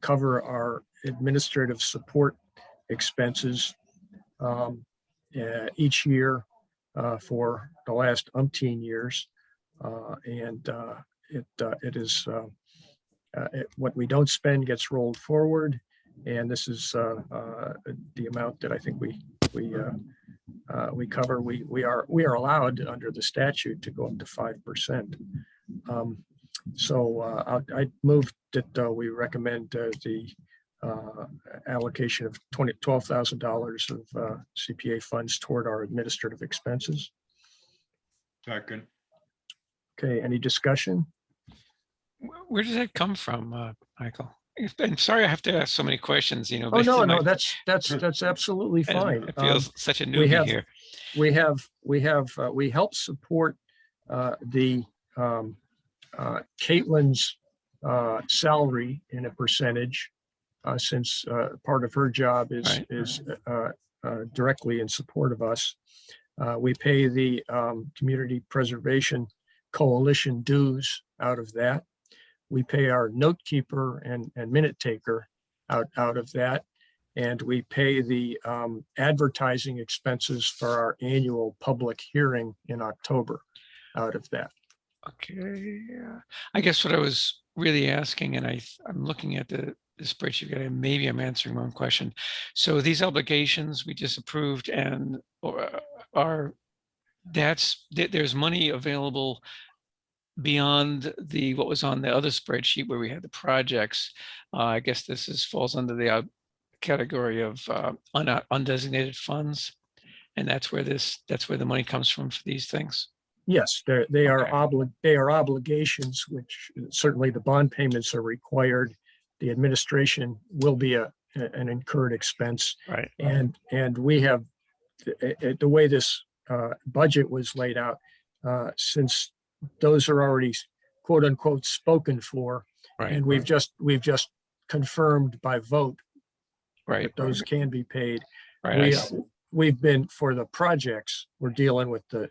cover our administrative support expenses each year for the last umpteen years. And it is what we don't spend gets rolled forward. And this is the amount that I think we cover. We are allowed under the statute to go up to 5%. So I moved that we recommend the allocation of $12,000 of CPA funds toward our administrative expenses. Second. Okay, any discussion? Where does that come from, Michael? I'm sorry I have to ask so many questions, you know. Oh, but no, my- no, that's absolutely and fine. I feel such a we newbie have- here. We help support the Caitlin's salary in a percentage since part of her job Right. is directly in support of us. We pay the Community Preservation Coalition dues out of that. We pay our note keeper and minute taker out of that. And we pay the advertising expenses for our annual public hearing in October out of that. Okay, yeah. I guess what I was really asking, and I'm looking at the spreadsheet, and maybe I'm answering my own question. So these obligations we just approved and are, there's money available beyond what was on the other spreadsheet where we had the projects. I guess this falls under the category of undesignated funds. And that's where the money comes from for these things. Yes, they are obligations, which certainly the bond payments are required. The administration will be an incurred expense. Right. And we have, the way this budget was laid out, since those are already quote unquote spoken for, Right. and we've just confirmed by vote Right. that those can be paid. Right. We've been, for the projects, we're dealing with the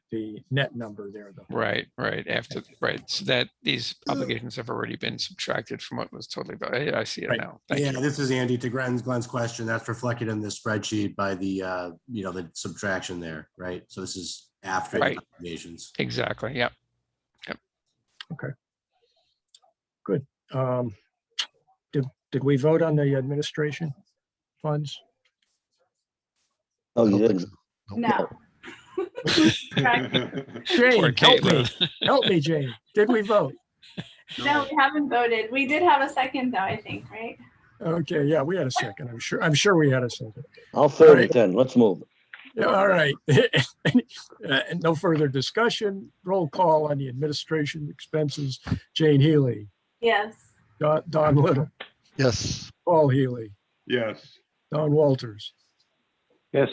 net number there though. Right. So that these obligations have already been subtracted from what was totally, I see it Right. now. Thank Yeah, you. this is Andy, to Glenn's question. That's reflected in this spreadsheet by the, the subtraction there, right? So this is after the Right. obligations. Exactly. Yep. Good. Did we vote on the administration funds? Oh, you don't think didn't. No. Jane, Poor help me. Caitlin. Help me, Jane. Did we vote? No, we haven't voted. We did have a second though, I think, right? Okay, yeah, we had a second. I'm sure we had a second. I'll third Right. it then. Let's move. Yeah, all right. And no further discussion. Roll call on the administration expenses. Jane Healy, Yes. Don Little, Yes. Paul Healy, Yes, Don Walters, Yes.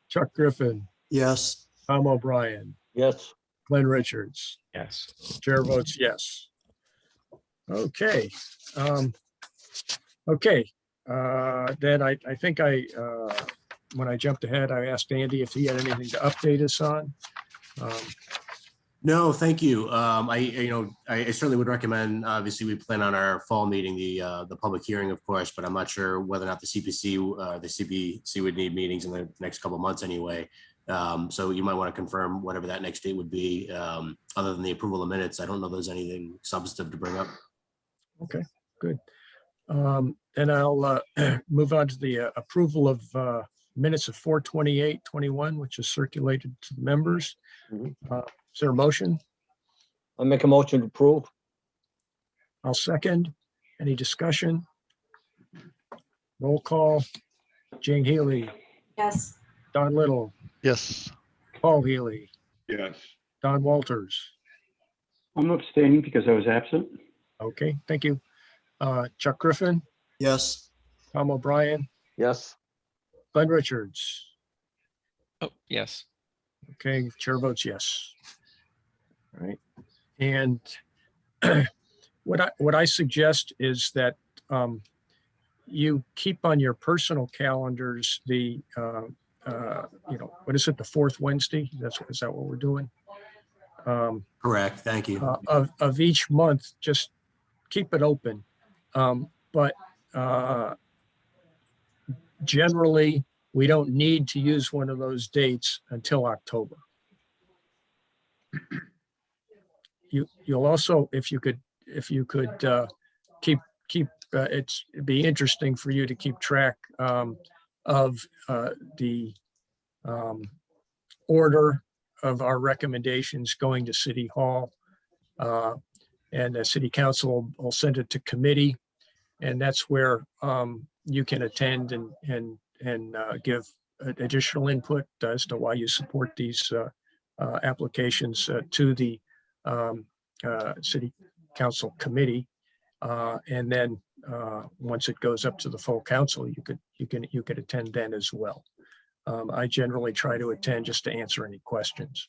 Chuck Griffin, Yes, Tom O'Brien, Yes. Glenn Richards. Yes. Chair votes yes. Okay. Then I think when I jumped ahead, I asked Andy if he had anything to update us on. No, thank you. I certainly would recommend, obviously, we plan on our fall meeting, the public hearing, of course, but I'm not sure whether or not the CPC would need meetings in the next couple of months anyway. So you might want to confirm whatever that next date would be. Other than the approval of minutes, I don't know if there's anything substantive to bring up. Okay, good. Then I'll move on to the approval of minutes of 4/28/21, which is circulated to the members. Mhm. Is there a motion? I make a motion to approve. I'll second. Any discussion? Roll call. Jane Healy, Yes. Don Little, Yes. Paul Healy, yes, Don Walters. I'm abstaining because I was absent. Okay, thank you. Chuck Griffin, yes, Tom O'Brien, Yes. Glenn Richards. Oh, yes. Okay, chair votes yes. All right, and what I suggest is that you keep on your personal calendars the what is it, the fourth Wednesday? Is that what we're doing? Correct, thank you. Of each month, just keep it open. But generally, we don't need to use one of those dates until October. You'll also, if you could keep it'd be interesting for you to keep track of the order of our recommendations going to City Hall. And the City Council will send it to committee. And that's where you can attend and give additional input as to why you support these applications to the City Council committee. And then once it goes up to the full council, you could attend then as well. I generally try to attend just to answer any questions.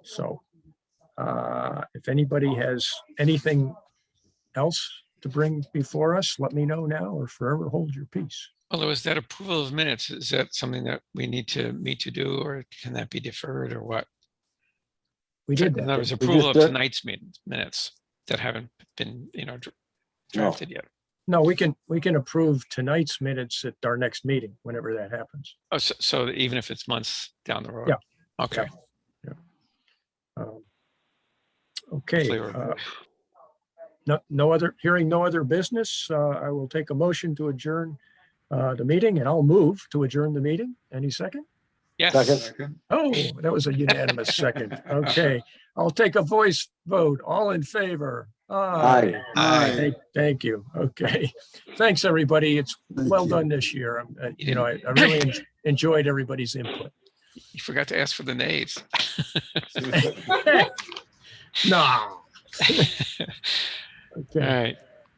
So if anybody has anything else to bring before us, let me know now or forever hold your peace. Well, there was that approval of minutes. Is that something that we need to meet to do, or can that be deferred, or what? We did that. There was We approval of just did. tonight's minutes that haven't been, drafted yet. No, we can approve tonight's minutes at our next meeting, whenever that happens. Oh, so even if it's months down the road? Yeah. Okay. Okay. Flavor. Hearing no other business, I will take a motion to adjourn the meeting, and I'll move to adjourn the meeting. Any second? Yes. Second. Oh, that was a unanimous second. Okay, I'll take a voice vote. All in favor? Aye. Thank you. Okay. Thanks, everybody. It's Thank well you. done this year. I really enjoyed everybody's input. You forgot to ask for the nays. No. All Okay, right.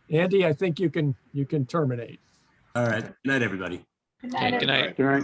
Andy, I think you can terminate. All right. Good night, everybody. Good Okay, night, good night. All right.